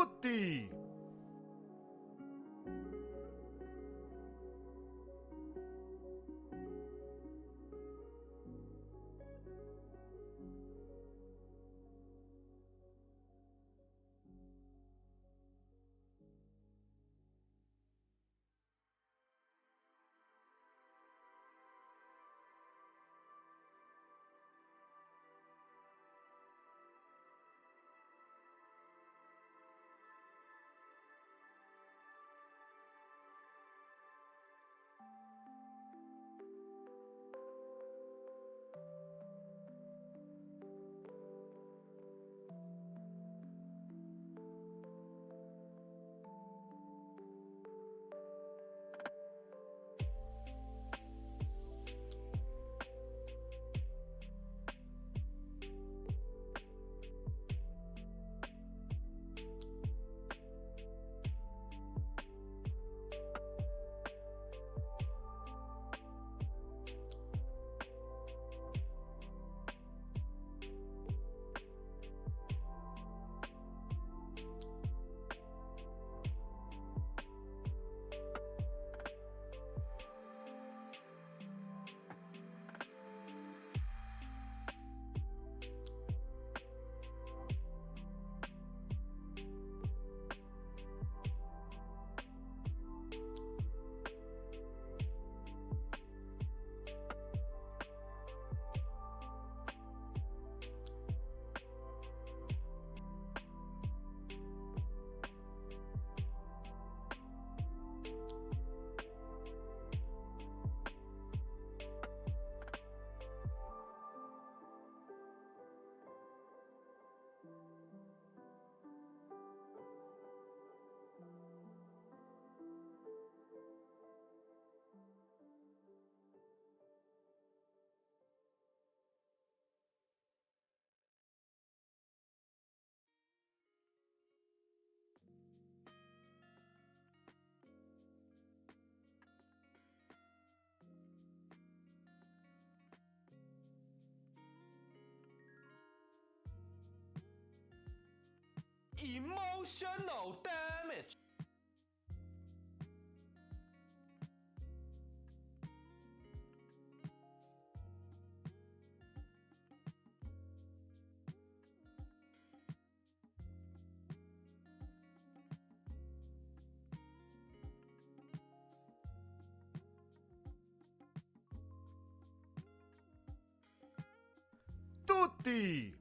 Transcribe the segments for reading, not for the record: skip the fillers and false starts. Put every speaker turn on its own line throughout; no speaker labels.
Tutti!
Emotional damage.
Tutti!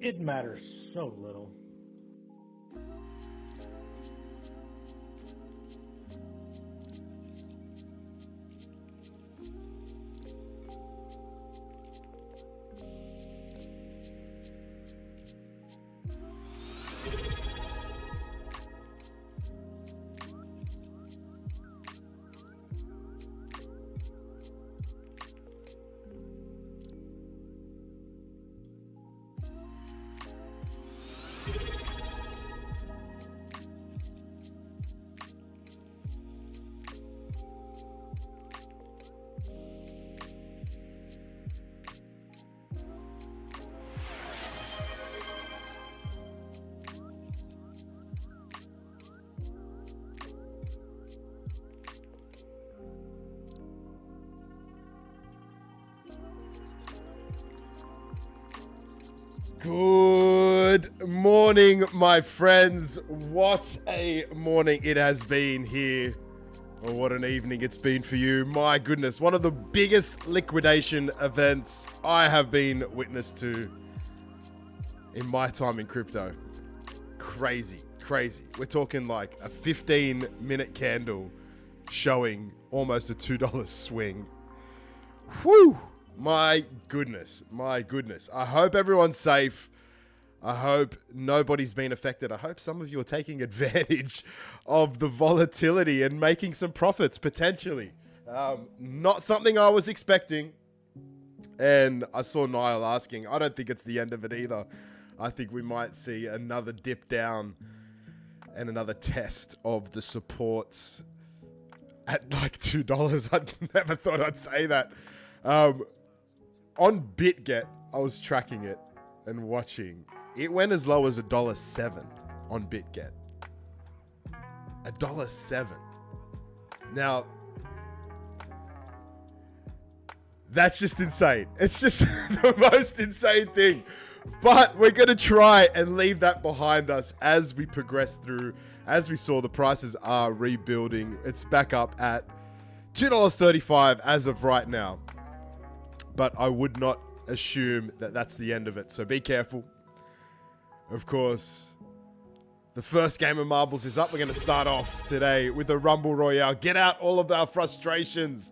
It matters so little.
Good morning, my friends. What a morning it has been here. Or what an evening it's been for you. My goodness, one of the biggest liquidation events I have been witness to in my time in crypto. Crazy, crazy. We're talking like a 15-minute candle showing almost a $2 swing. Whew! My goodness, my goodness. I hope everyone's safe. I hope nobody's been affected. I hope some of you are taking advantage of the volatility and making some profits, potentially. Not something I was expecting. And I saw Niall asking, I don't think it's the end of it either. I think we might see another dip down and another test of the supports at like $2. I never thought I'd say that. On BitGet, I was tracking it and watching. It went as low as $1.07 on BitGet. $1.07. Now, that's just insane. It's just the most insane thing. But we're going to try and leave that behind us as we progress through. As we saw, the prices are rebuilding. It's back up at $2.35 as of right now. But I would not assume that that's the end of it. So be careful. Of course, the first game of marbles is up. We're going to start off today with a Rumble Royale. Get out all of our frustrations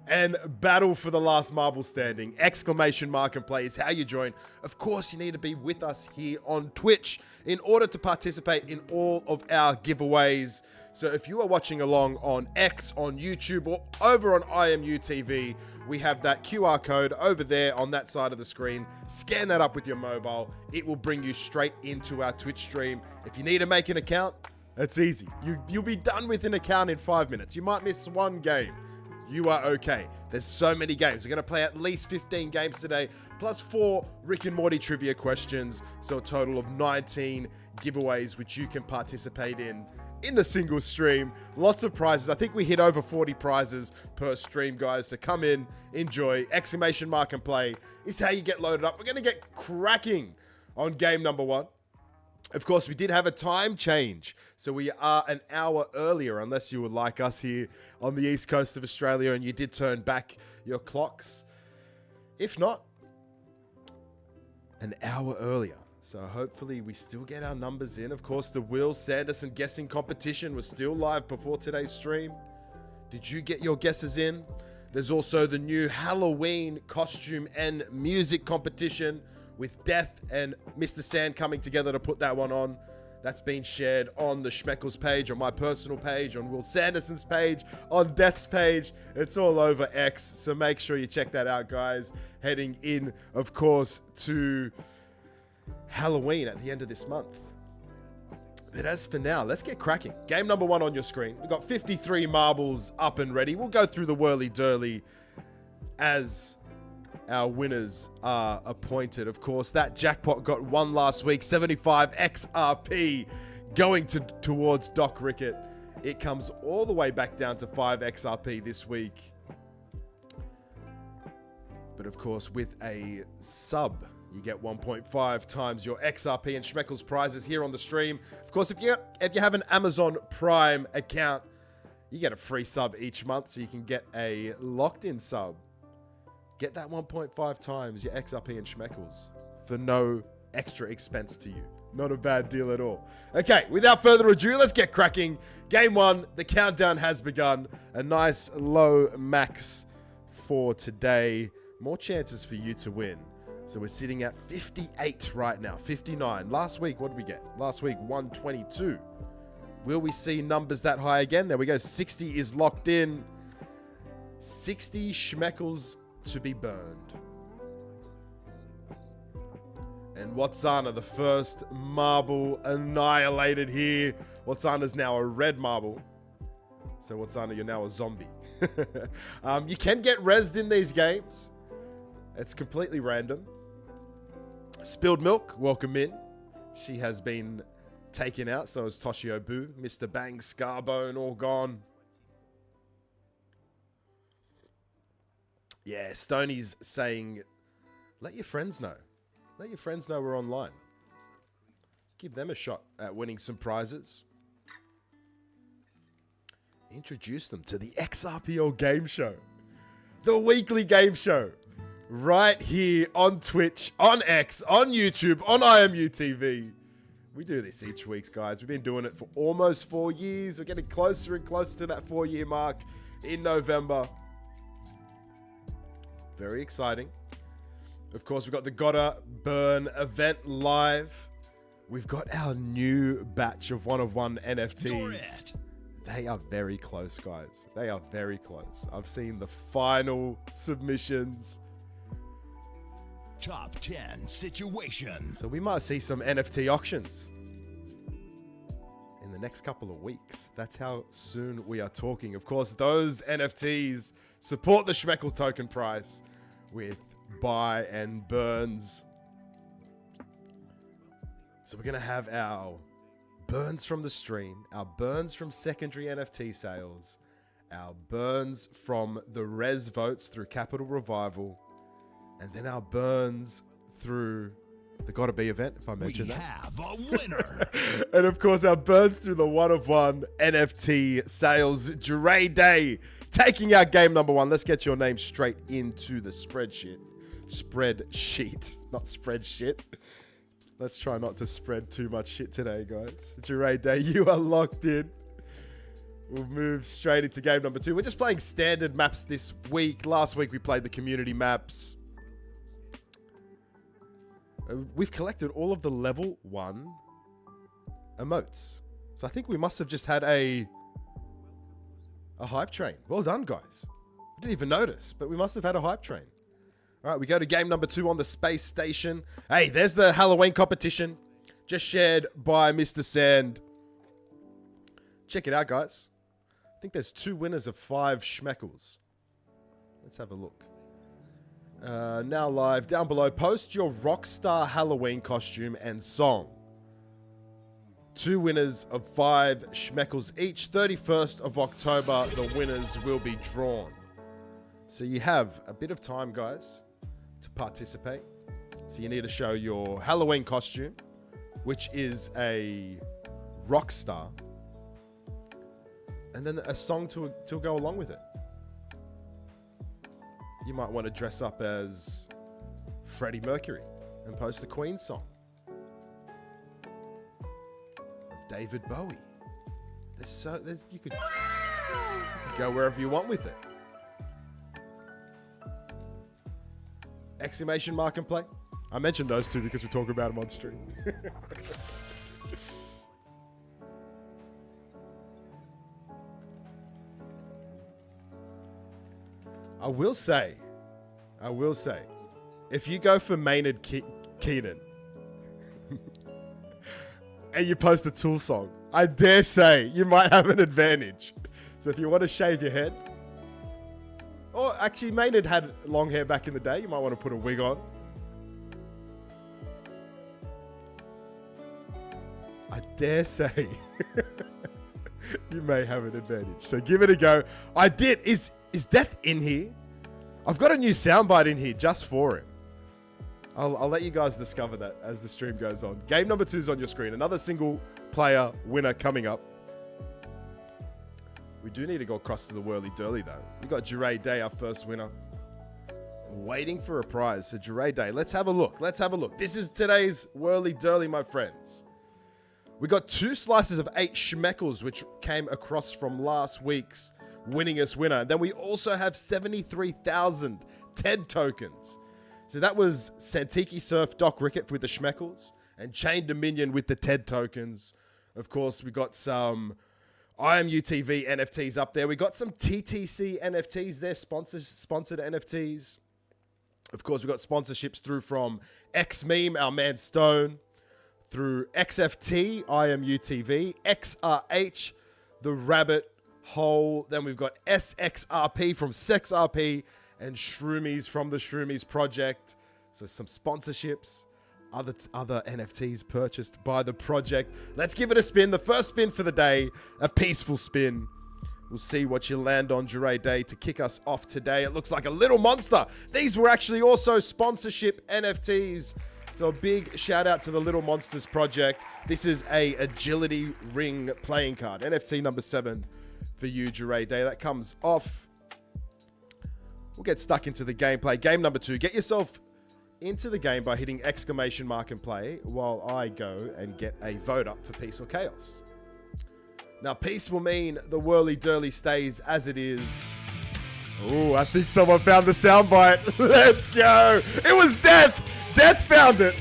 and battle for the last marble standing. Exclamation mark and play is how you join. Of course, you need to be with us here on Twitch in order to participate in all of our giveaways. So if you are watching along on X, on YouTube, or over on IMU TV, we have that QR code over there on that side of the screen. Scan that up with your mobile. It will bring you straight into our Twitch stream. If you need to make an account, it's easy. You'll be done with an account in 5 minutes. You might miss one game. You are okay. There's so many games. We're going to play at least 15 games today, plus 4 Rick and Morty trivia questions. So a total of 19 giveaways, which you can participate in the single stream. Lots of prizes. I think we hit over 40 prizes per stream, guys. So come in, enjoy. Exclamation mark and play is how you get loaded up. We're going to get cracking on game number 1. Of course, we did have a time change. So we are an hour earlier, unless you were like us here on the east coast of Australia and you did turn back your clocks. If not, an hour earlier. So hopefully we still get our numbers in. Of course, the Will Sanderson guessing competition was still live before today's stream. Did you get your guesses in? There's also the new Halloween costume and music competition with Death and Mr. Sand coming together to put that one on. That's been shared on the Schmeckles page, on my personal page, on Will Sanderson's page, on Death's page. It's all over X, so make sure you check that out, guys. Heading in, of course, to Halloween at the end of this month. But as for now, let's get cracking. Game number 1 on your screen. We've got 53 marbles up and ready. We'll go through the whirly-durly as our winners are appointed. Of course, that jackpot got won last week. 75 XRP going towards Doc Rickett. It comes all the way back down to 5 XRP this week. But of course, with a sub, you get 1.5 times your XRP and Schmeckles prizes here on the stream. Of course, if you have an Amazon Prime account, you get a free sub each month, so you can get a locked-in sub. Get that 1.5 times your XRP and Schmeckles for no extra expense to you. Not a bad deal at all. Okay, without further ado, let's get cracking. Game 1, the countdown has begun. A nice low max for today. More chances for you to win. So we're sitting at 58 right now, 59. Last week, what did we get? Last week, 122. Will we see numbers that high again? There we go. 60 is locked in. 60 schmeckles to be burned. And Watsana, the first marble annihilated here. Watsana's now a red marble. So Watsana, you're now a zombie. You can get rezzed in these games. It's completely random. Spilled Milk, welcome in. She has been taken out. So is Toshio Boo. Mr. Bang, Scarbone, all gone. Yeah, Stoney's saying, let your friends know. Let your friends know we're online. Give them a shot at winning some prizes. Introduce them to the XRPL game show. The weekly game show. Right here on Twitch, on X, on YouTube, on IMU TV. We do this each week, guys. We've been doing it for almost 4 years. We're getting closer and closer to that 4-year mark in November. Very exciting. Of course, we've got the Gotta Burn event live. We've got our new batch of one-of-one NFTs. They are very close, guys. They are very close. I've seen the final submissions.
Top 10 situation.
So we might see some NFT auctions in the next couple of weeks. That's how soon we are talking. Of course, those NFTs support the Schmeckle token price with buy and burns. So we're going to have our burns from the stream, our burns from secondary NFT sales, our burns from the res votes through Capital Revival, and then our burns through the Gotta Be event, if I mentioned that.
We have a winner.
And of course, our burns through the one-of-one NFT sales. Dre Day taking out game number 1. Let's get your name straight into the spreadsheet. Spreadsheet, not spreadsheet. Let's try not to spread too much shit today, guys. Dre Day, you are locked in. We'll move straight into game number 2. We're just playing standard maps this week. Last week, we played the community maps. We've collected all of the level 1 emotes. So I think we must have just had a hype train. Well done, guys. I didn't even notice, but we must have had a hype train. All right, we go to game number 2 on the space station. Hey, there's the Halloween competition. Just shared by Mr. Sand. Check it out, guys. I think there's 2 winners of 5 schmeckles. Let's have a look. Now live. Down below, post your Rockstar Halloween costume and song. 2 winners of 5 schmeckles each. 31st of October, the winners will be drawn. So you have a bit of time, guys, to participate. So you need to show your Halloween costume, which is a Rockstar, and then a song to go along with it. You might want to dress up as Freddie Mercury and post a Queen song of David Bowie. You could go wherever you want with it. Exclamation mark and play. I mentioned those 2 because we talk about them on stream. I will say, if you go for Maynard Keenan and you post a Tool song, I dare say you might have an advantage. So if you want to shave your head, or actually Maynard had long hair back in the day, you might want to put a wig on. I dare say you may have an advantage. So give it a go. I did. Is Death in here? I've got a new soundbite in here just for him. I'll let you guys discover that as the stream goes on. Game number 2 is on your screen. Another single player winner coming up. We do need to go across to the Whirly Durly though. We got Dre Day, our first winner. Waiting for a prize. So Jure Day. Let's have a look. Let's have a look. This is today's Whirly Durly, my friends. We got 2 slices of 8 Schmeckles, which came across from last week's winningest winner. Then we also have 73,000 TED tokens. So that was Santiki Surf Doc Rickett with the Schmeckles and Chain Dominion with the TED tokens. Of course, we got some IMUTV NFTs up there. We got some TTC NFTs there, sponsored NFTs. Of course, we got sponsorships through from X-Meme, our man Stone, through XFT, IMUTV, XRH, The Rabbit Hole. Then we've got SXRP from SexRP and Shroomies from the Shroomies Project. So some sponsorships, other NFTs purchased by the project. Let's give it a spin. The first spin for the day, a peaceful spin. We'll see what you land on Jure Day to kick us off today. It looks like a little monster. These were actually also sponsorship NFTs. So a big shout out to the Little Monsters project. This is a agility ring playing card. NFT number 7 for you, Jure Day. That comes off. We'll get stuck into the gameplay. Game number 2. Get yourself into the game by hitting exclamation mark and play while I go and get a vote up for peace or chaos. Now, peace will mean the Whirly Durly stays as it is. Oh, I think someone found the soundbite. Let's go. It was Death. Death found it.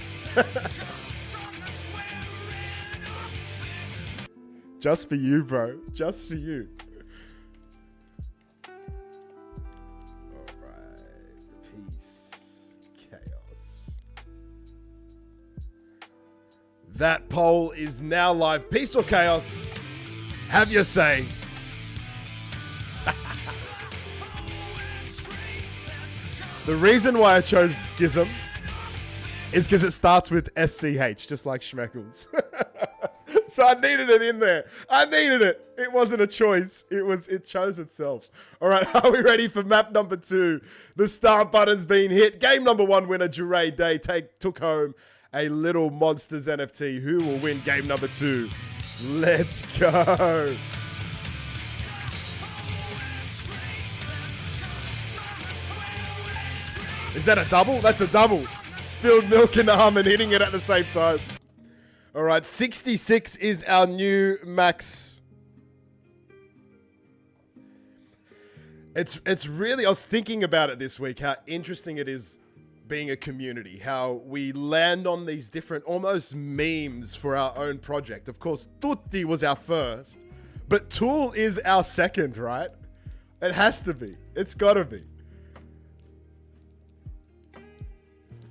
Just for you, bro. Just for you. Alright. Peace. Chaos. That poll is now live. Peace or chaos? Have your say. The reason why I chose Schism is because it starts with SCH, just like Schmeckles. So I needed it in there. I needed it. It wasn't a choice. It chose itself. All right, are we ready for map number 2? The start button's been hit. Game number 1 winner, Jure Day, took home a Little Monsters NFT. Who will win game number 2? Let's go. Is that a double? That's a double. Spilled milk in the hum and hitting it at the same time. All right, 66 is our new max. It's really, I was thinking about it this week, how interesting it is being a community, how we land on these different almost memes for our own project. Of course, Tutti was our first, but Tool is our second, right? It has to be. It's gotta be.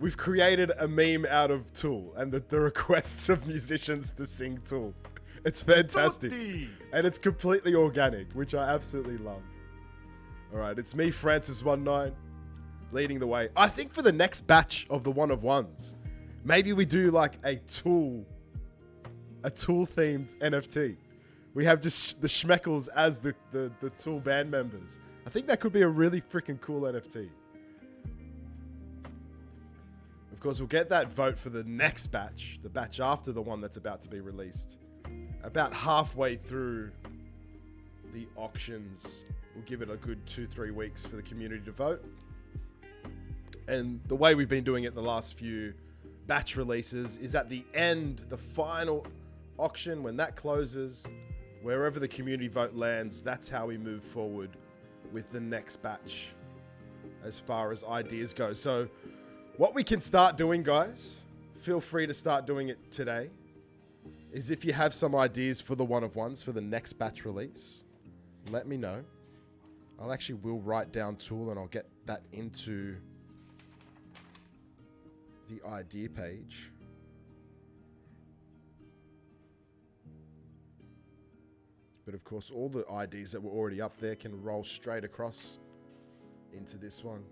We've created a meme out of Tool and the requests of musicians to sing Tool. It's fantastic. Tutti. And it's completely organic, which I absolutely love. All right, it's me, Francis19, leading the way. I think for the next batch of the one of ones, maybe we do like a Tool themed NFT. We have just the Schmeckles as the Tool band members. I think that could be a really freaking cool NFT. Of course, we'll get that vote for the next batch, the batch after the one that's about to be released. About halfway through the auctions, we'll give it a good 2-3 weeks for the community to vote. And the way we've been doing it the last few batch releases is at the end, the final auction, when that closes, wherever the community vote lands, that's how we move forward with the next batch as far as ideas go. So what we can start doing, guys, feel free to start doing it today, is if you have some ideas for the one of ones for the next batch release, let me know. I'll actually will write down Tool and I'll get that into the idea page. But of course, all the IDs that were already up there can roll straight across into this one.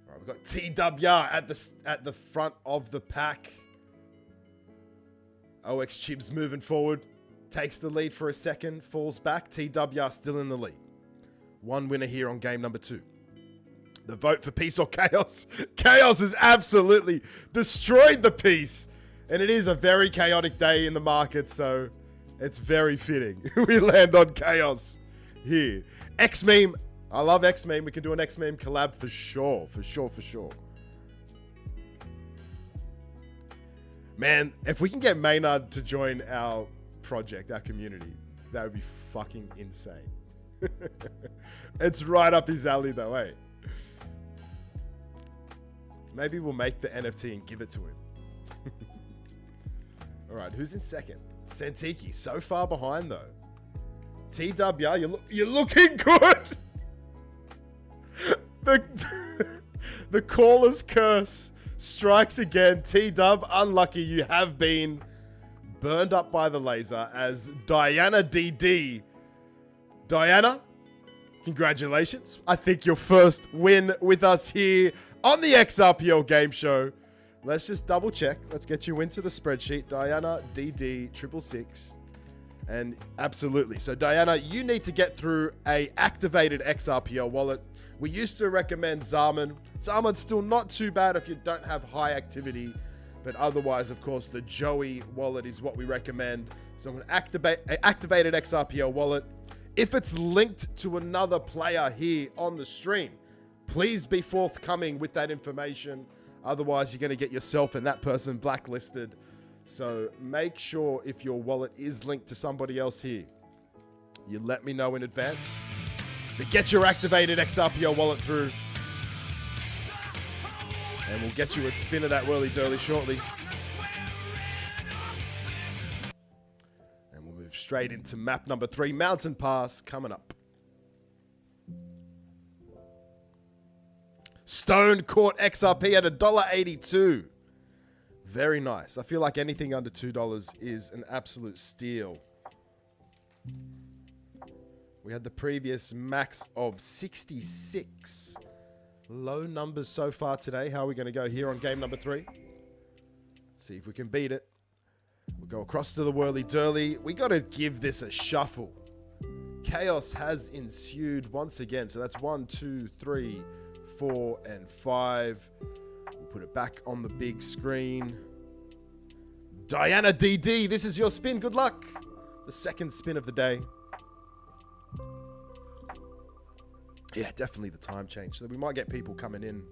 All right, we've got TWR at the front of the pack. OX Chibs moving forward, takes the lead for a second, falls back. TWR still in the lead. One winner here on game number 2. The vote for peace or chaos. Chaos has absolutely destroyed the peace. And it is a very chaotic day in the market, so it's very fitting. We land on chaos here. X-Meme I love X-Meme. We can do an X-Meme collab for sure. For sure, for sure. Man, if we can get Maynard to join our project, our community, that would be fucking insane. It's right up his alley though, eh? Maybe we'll make the NFT and give it to him. Alright, who's in second? Santiki, so far behind though. TW, you're looking good! The caller's curse strikes again. T-Dub, unlucky you have been burned up by the laser as Diana DD. Diana, congratulations. I think your first win with us here on the XRPL game show. Let's just double check. Let's get you into the spreadsheet. Diana DD 666. And absolutely. So Diana, you need to get through a activated XRPL wallet. We used to recommend Zaman. Zaman's still not too bad if you don't have high activity. But otherwise, of course, the Joey wallet is what we recommend. So an activated XRPL wallet. If it's linked to another player here on the stream, please be forthcoming with that information. Otherwise, you're going to get yourself and that person blacklisted. So make sure if your wallet is linked to somebody else here, you let me know in advance. But get your activated XRPL wallet through. And we'll get you a spin of that whirly-durly shortly. And we'll move straight into map number 3, Mountain Pass, coming up. Stone Court XRP at $1.82. Very nice. I feel like anything under $2 is an absolute steal. We had the previous max of 66. Low numbers so far today. How are we going to go here on game number 3? See if we can beat it. We'll go across to the whirly-durly. We got to give this a shuffle. Chaos has ensued once again. So that's 1, 2, 3, 4, and 5. We'll put it back on the big screen. Diana DD, this is your spin. Good luck. The second spin of the day. Yeah, definitely the time change. So we might get people coming in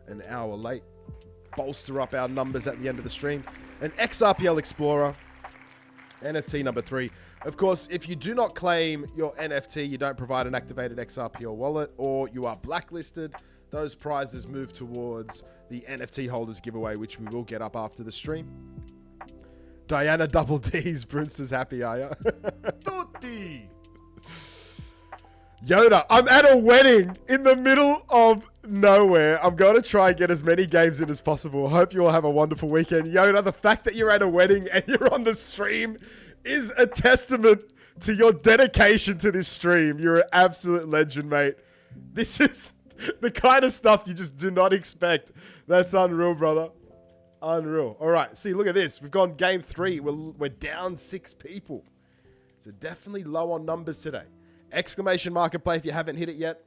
an hour late. Bolster up our numbers at the end of the stream. An XRPL Explorer. NFT number 3. Of course, if you do not claim your NFT, you don't provide an activated XRPL wallet, or you are blacklisted, those prizes move towards the NFT holders giveaway, which we will get up after the stream. Diana double D's. Brunster's happy, are ya? Tutti! Yoda, I'm at a wedding in the middle of nowhere. I'm going to try and get as many games in as possible. Hope you all have a wonderful weekend. Yoda, the fact that you're at a wedding and you're on the stream is a testament to your dedication to this stream. You're an absolute legend, mate. This is the kind of stuff you just do not expect. That's unreal, brother. Unreal. All right, see, look at this. We've gone game 3. We're down 6 people. So definitely low on numbers today. Exclamation mark and play if you haven't hit it yet.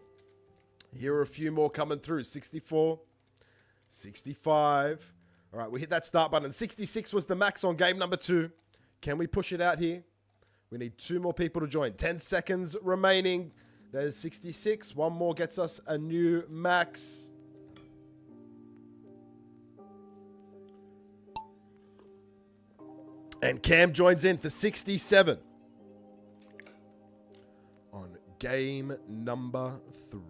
Here are a few more coming through. 64. 65. All right, we hit that start button. 66 was the max on game number 2. Can we push it out here? We need 2 more people to join. 10 seconds remaining. There's 66. One more gets us a new max. And Cam joins in for 67. On game number 3.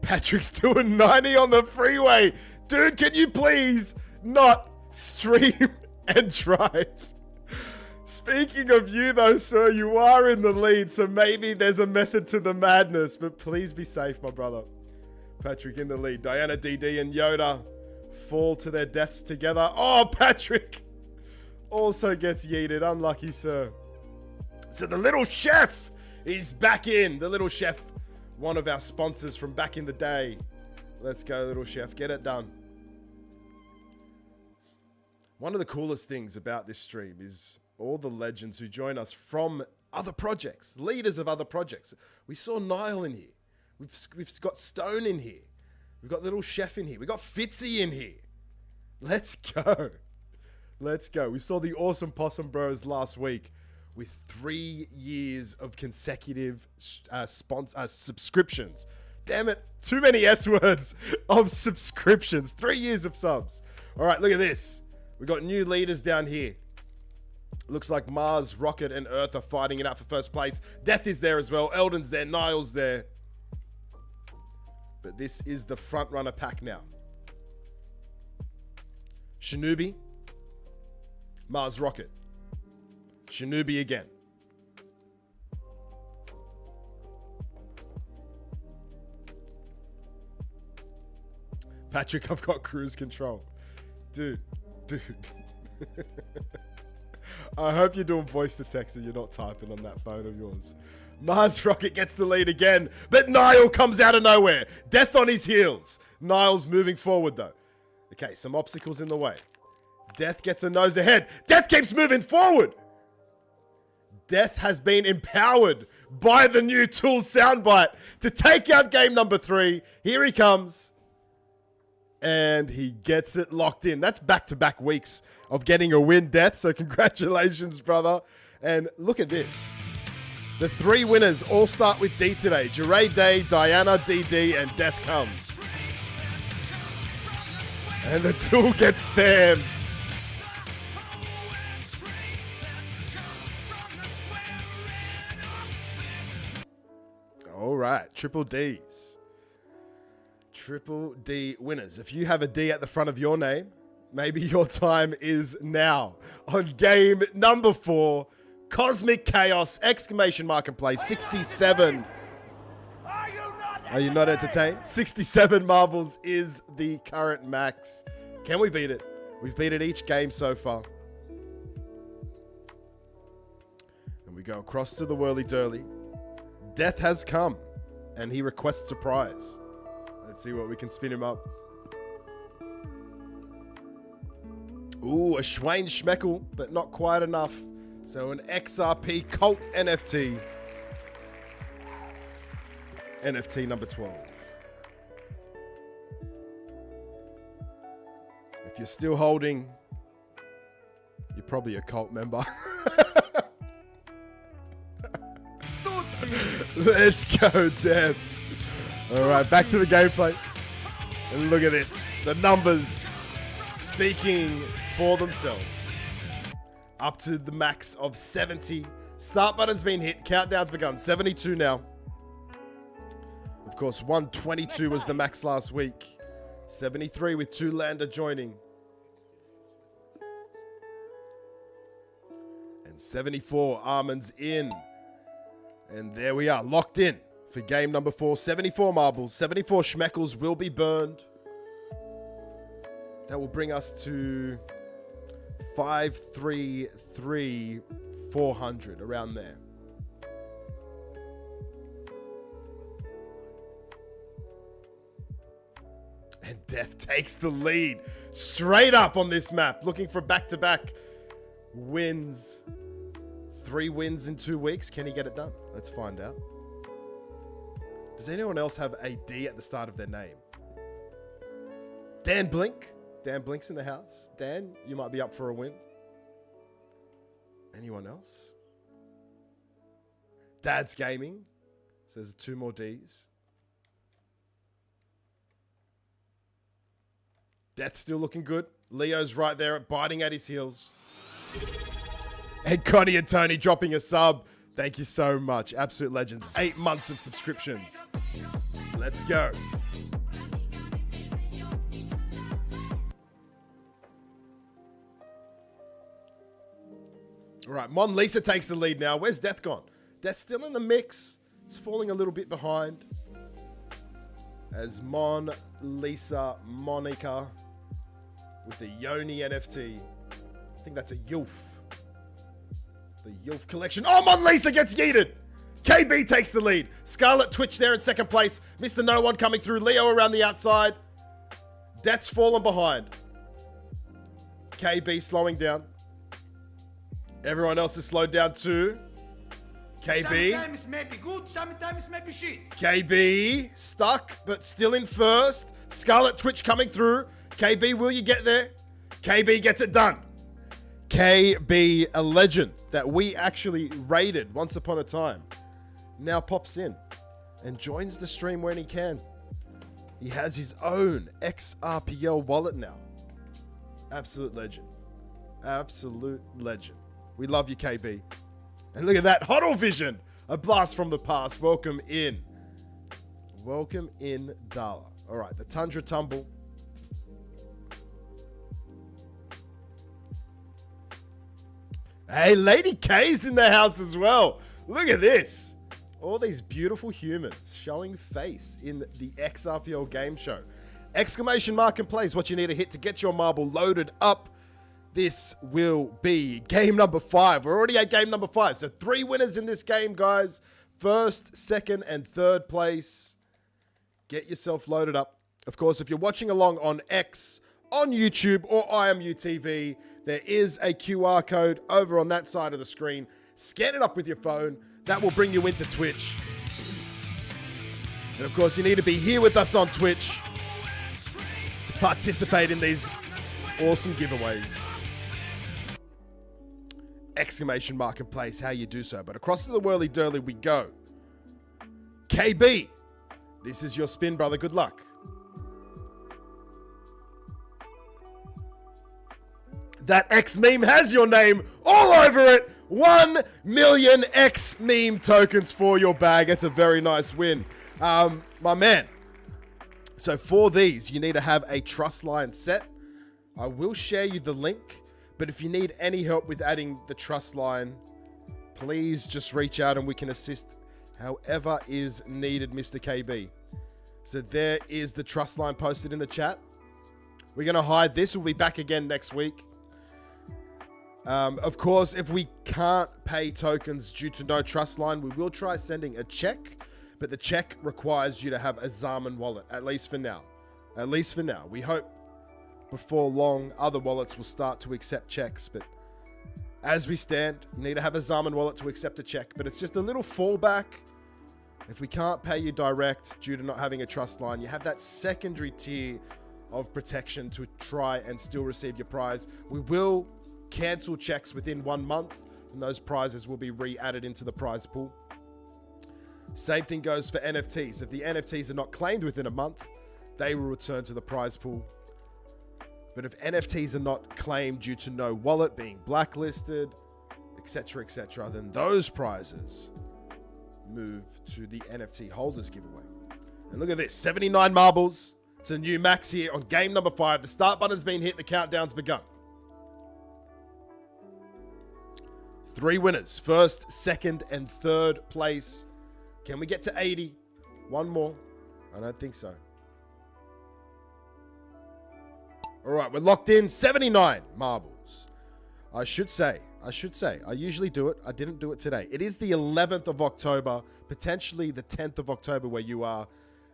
Patrick's doing 90 on the freeway. Dude, can you please not stream and drive? Speaking of you though, sir, you are in the lead, so maybe there's a method to the madness, but please be safe, my brother. Patrick in the lead. Diana DD and Yoda fall to their deaths together. Oh, Patrick also gets yeeted. Unlucky, sir. So the little chef is back in. The little chef, one of our sponsors from back in the day. Let's go, little chef. Get it done. One of the coolest things about this stream is all the legends who join us from other projects, leaders of other projects. We saw Niall in here. We've got Stone in here. We've got Little Chef in here. We got Fitzy in here. Let's go. Let's go. We saw the awesome Possum Bros last week with 3 years of consecutive subscriptions. Damn it. Too many S words of subscriptions. 3 years of subs. All right, look at this. We got new leaders down here. Looks like Mars, Rocket, and Earth are fighting it out for first place. Death is there as well. Eldon's there. Niall's there. But this is the front runner pack now. Shinobi. Mars, Rocket. Shinobi again. Patrick, I've got cruise control. Dude. I hope you're doing voice to text and you're not typing on that phone of yours. Mars Rocket gets the lead again, but Niall comes out of nowhere. Death on his heels. Niall's moving forward though. Okay, some obstacles in the way. Death gets a nose ahead. Death keeps moving forward. Death has been empowered by the new Tool soundbite to take out game number 3. Here he comes. And he gets it locked in. That's back-to-back weeks of getting a win, Death. So congratulations, brother. And look at this. The 3 winners all start with D today. Jeray Day, Diana, DD, and Death comes. And the Tool gets spammed. All right, triple Ds. Triple D winners. If you have a D at the front of your name, maybe your time is now. On game number 4, Cosmic Chaos, exclamation mark and play, 67. Are you not entertained? 67 marbles is the current max. Can we beat it? We've beat it each game so far. And we go across to the whirly-durly. Death has come, and he requests a prize. Let's see what we can spin him up. Ooh, a Schwain Schmeckle, but not quite enough. So an XRP Cult NFT. NFT number 12. If you're still holding, you're probably a cult member. Let's go, Deb. All right, back to the gameplay. And look at this. The numbers speaking for themselves. Up to the max of 70. Start button's been hit. Countdown's begun. 72 now. Of course, 122 was the max last week. 73 with 2 lander joining. And 74 almonds in. And there we are, locked in for game number 4. 74 marbles, 74 schmeckles will be burned. That will bring us to 533 400, around there. And Death takes the lead straight up on this map, looking for back-to-back wins. 3 wins in 2 weeks. Can he get it done? Let's find out. Does anyone else have a D at the start of their name? Dan Blink. Dan Blink's in the house. Dan, you might be up for a win. Anyone else? Dad's Gaming says 2 more Ds. Death's still looking good. Leo's right there biting at his heels. And Connie and Tony dropping a sub. Thank you so much. Absolute legends. 8 months of subscriptions. Let's go. All right, Mon Lisa takes the lead now. Where's Death gone? Death's still in the mix. It's falling a little bit behind. As Mon Lisa Monica with the Yoni NFT. I think that's a Yulf. The Yulf collection. Oh, Mon Lisa gets yeeted. KB takes the lead. Scarlet Twitch there in second place. Mr. No One coming through. Leo around the outside. Death's fallen behind. KB slowing down. Everyone else is slowed down too. KB.
Sometimes maybe good, sometimes maybe shit.
KB stuck, but still in first. Scarlet Twitch coming through. KB, will you get there? KB gets it done. KB, a legend that we actually raided once upon a time, now pops in and joins the stream when he can. He has his own XRPL wallet now. Absolute legend. Absolute legend. We love you, KB. And look at that. Huddle Vision. A blast from the past. Welcome in. Welcome in, Dala. All right, the Tundra Tumble. Hey, Lady K's in the house as well. Look at this. All these beautiful humans showing face in the XRPL game show. Exclamation mark and plays what you need to hit to get your marble loaded up. This will be game number 5. We're already at game number 5. So 3 winners in this game, guys. First, second, and third place. Get yourself loaded up. Of course, if you're watching along on X, on YouTube, or IMU TV, there is a QR code over on that side of the screen. Scan it up with your phone. That will bring you into Twitch. And of course, you need to be here with us on Twitch to participate in these awesome giveaways. Exclamation mark and place how you do so. But across to the whirly-durly we go. KB, this is your spin, brother. Good luck. That X meme has your name all over it. 1 million X meme tokens for your bag. That's a very nice win. My man. So for these, you need to have a trust line set. I will share you the link, but if you need any help with adding the trust line, please just reach out and we can assist however is needed, Mr. KB. So there is the trust line posted in the chat. We're going to hide this. We'll be back again next week. Of course, if we can't pay tokens due to no trust line, we will try sending a check, but the check requires you to have a Zaman wallet, at least for now. At least for now. We hope before long other wallets will start to accept checks, but as we stand, you need to have a Zaman wallet to accept a check, but it's just a little fallback. If we can't pay you direct due to not having a trust line, you have that secondary tier of protection to try and still receive your prize. We will cancel checks within 1 month, and those prizes will be re-added into the prize pool. Same thing goes for NFTs. If the NFTs are not claimed within a month, they will return to the prize pool. But if NFTs are not claimed due to no wallet being blacklisted, etc., then those prizes move to the NFT holders giveaway. And look at this, 79 marbles. It's a new max here on game number 5. The start button's been hit, the countdown's begun. 3 winners, first, second, and third place. Can we get to 80? One more? I don't think so. All right, we're locked in. 79 marbles. I should say, I usually do it. I didn't do it today. It is the 11th of October, potentially the 10th of October where you are.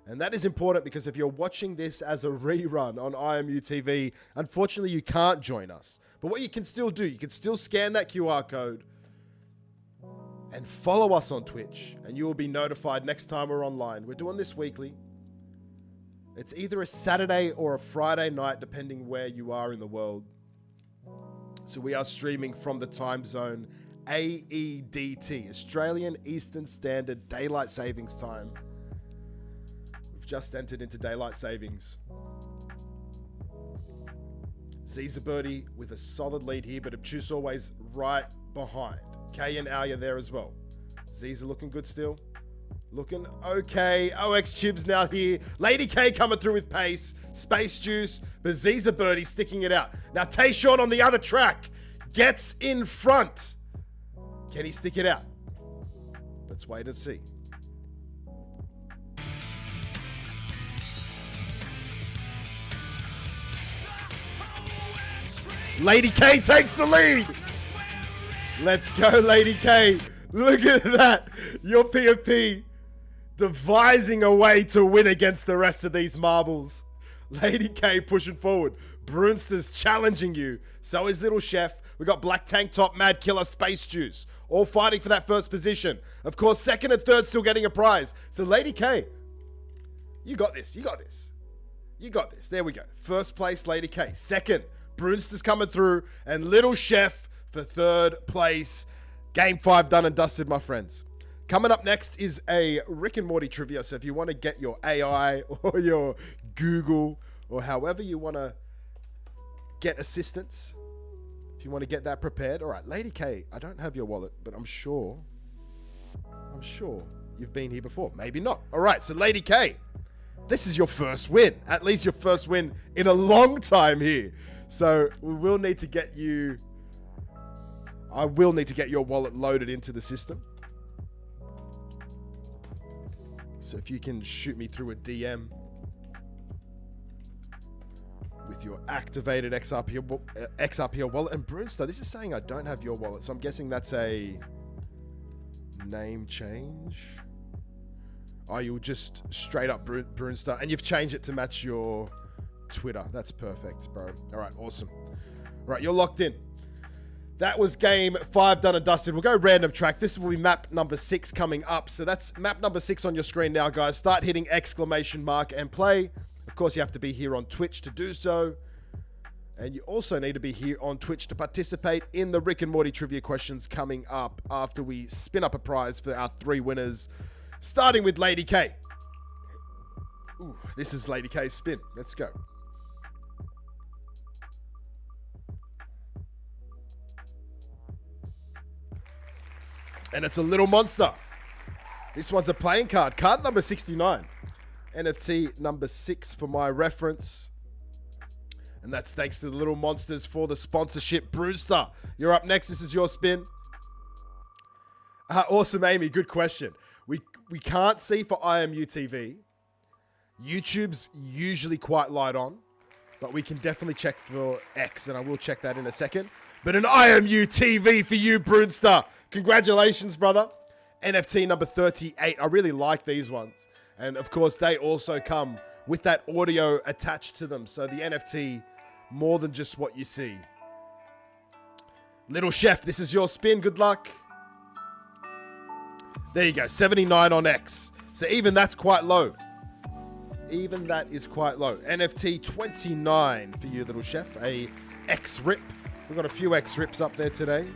And that is important because if you're watching this as a rerun on IMU TV, unfortunately you can't join us. But what you can still do, you can still scan that QR code and follow us on Twitch, and you will be notified next time we're online. We're doing this weekly. It's either a Saturday or a Friday night, depending where you are in the world. So we are streaming from the time zone AEDT, Australian Eastern Standard Daylight Savings Time. We've just entered into Daylight Savings. Ziza Birdie with a solid lead here, but Obtuse always right behind. Kay and Alia there as well. Ziza looking good still. Looking okay. OX Chibs now here. Lady K coming through with pace. Space Juice. But Ziza Birdie sticking it out. Now Tayshawn on the other track gets in front. Can he stick it out? Let's wait and see. Lady K takes the lead. Let's go, Lady K. Look at that. Your PFP devising a way to win against the rest of these marbles. Lady K pushing forward. Brunster's challenging you. So is Little Chef. We got Black Tank Top, Mad Killer, Space Juice. all fighting for that first position. Of course, second and third still getting a prize. So Lady K, you got this. You got this. You got this. There we go. First place, Lady K. Second, Brunster's coming through. And Little Chef for third place. Game 5 done and dusted, my friends. Coming up next is a Rick and Morty trivia. So if you want to get your AI or your Google or however you want to get assistance, if you want to get that prepared. All right, Lady K, I don't have your wallet, but I'm sure you've been here before. Maybe not. All right, so Lady K, this is your first win. At least your first win in a long time here. So we will need to get you... I will need to get your wallet loaded into the system. So if you can shoot me through a DM with your activated XRP wallet. And Brunster, this is saying I don't have your wallet. So I'm guessing that's a name change. Oh, you'll just straight up Brunster. And you've changed it to match your Twitter. That's perfect, bro. All right, awesome. All right, you're locked in. That was game 5 done and dusted. We'll go random track. This will be map number 6 coming up. So that's map number 6 on your screen now, guys. Start hitting exclamation mark and play. Of course, you have to be here on Twitch to do so. And you also need to be here on Twitch to participate in the Rick and Morty trivia questions coming up after we spin up a prize for our 3 winners. Starting with Lady K. Ooh, this is Lady K's spin. Let's go. And it's a little monster. This one's a playing card. Card number 69. NFT number 6 for my reference. And that's thanks to the little monsters for the sponsorship. Brewster, you're up next. This is your spin. Awesome, Amy. Good question. We can't see for IMU TV. YouTube's usually quite light on. But we can definitely check for X. And I will check that in a second. But an IMU TV for you, Brunster. Congratulations, brother. NFT number 38. I really like these ones. And of course, they also come with that audio attached to them. So the NFT, more than just what you see. Little Chef, this is your spin. Good luck. There you go. 79 on X. So even that's quite low. Even that is quite low. NFT 29 for you, Little Chef. A X rip. We've got a few X rips up there today.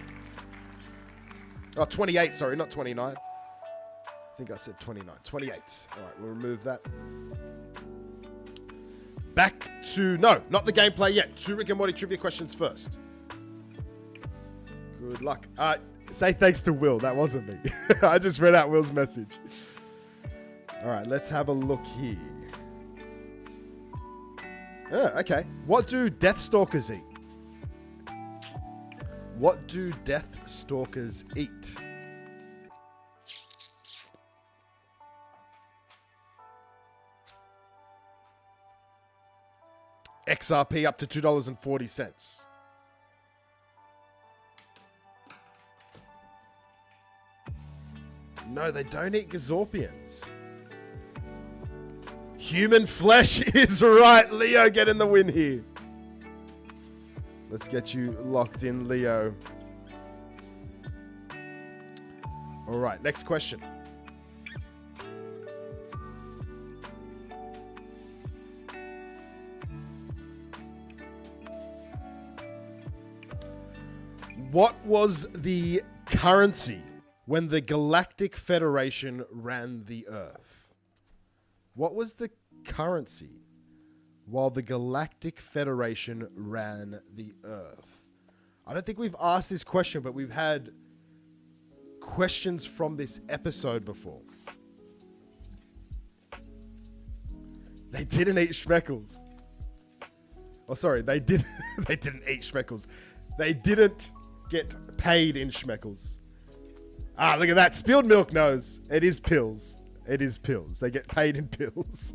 Oh, 28, sorry, not 29. I think I said 29. 28. All right, we'll remove that. Back to... No, not the gameplay yet. 2 Rick and Morty trivia questions first. Good luck. Say thanks to Will. That wasn't me. I just read out Will's message. All right, let's have a look here. Okay. What do Deathstalkers eat? What do Deathstalkers eat? XRP up to $2.40. No, they don't eat Gazorpians. Human flesh is right. Leo getting the win here. Let's get you locked in, Leo. All right, next question. What was the currency when the Galactic Federation ran the Earth? What was the currency while the Galactic Federation ran the Earth? I don't think we've asked this question, but we've had questions from this episode before. They didn't eat Schmeckles. Oh, sorry, they didn't eat Schmeckles. They didn't get paid in Schmeckles. Ah, look at that. Spilled Milk knows. It is pills. It is pills. They get paid in pills.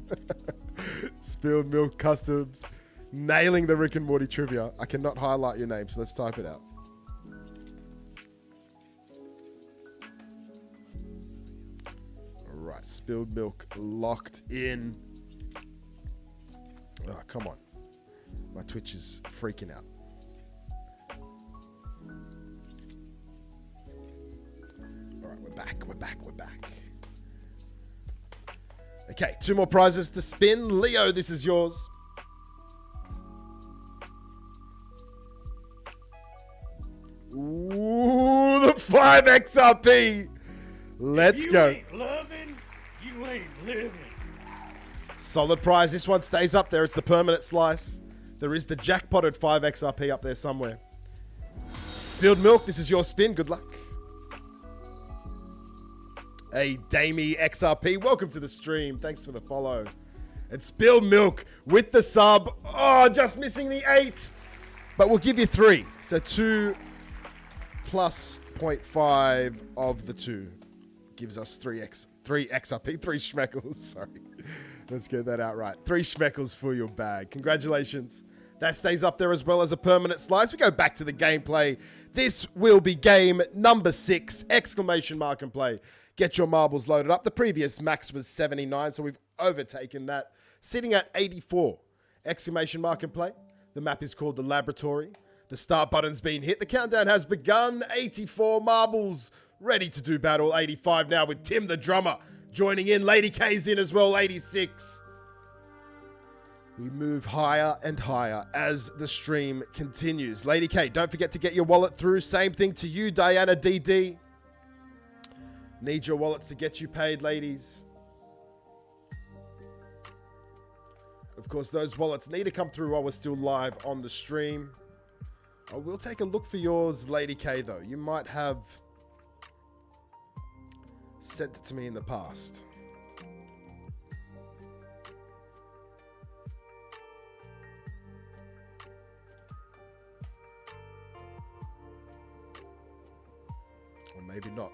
Spilled Milk Customs. Nailing the Rick and Morty trivia. I cannot highlight your name, so let's type it out. Alright, Spilled Milk locked in. Oh, come on. My Twitch is freaking out. back. Okay, 2 more prizes to spin. Leo, this is yours. Ooh, the 5 XRP. Let's go.
You ain't loving, you ain't living.
Solid prize. This one stays up there. It's the permanent slice. There is the jackpotted 5 XRP up there somewhere. Spilled Milk, this is your spin. Good luck. Hey, Damie XRP, welcome to the stream. Thanks for the follow. And Spilled Milk with the sub. Oh, just missing the 8. But we'll give you 3. So 2 plus 0.5 of the 2 gives us 3 XRP, 3 schmeckles. Sorry. Let's get that out right. 3 schmeckles for your bag. Congratulations. That stays up there as well as a permanent slice. We go back to the gameplay. This will be game number 6. Exclamation mark and play. Get your marbles loaded up. The previous max was 79, so we've overtaken that. Sitting at 84. Exclamation mark and play. The map is called the Laboratory. The start button's been hit. The countdown has begun. 84 marbles. Ready to do battle. 85 now with Tim the drummer joining in. Lady K's in as well. 86. We move higher and higher as the stream continues. Lady K, don't forget to get your wallet through. Same thing to you, Diana DD. Need your wallets to get you paid, ladies. Of course, those wallets need to come through while we're still live on the stream. I will take a look for yours, Lady K, though. You might have sent it to me in the past. Or maybe not.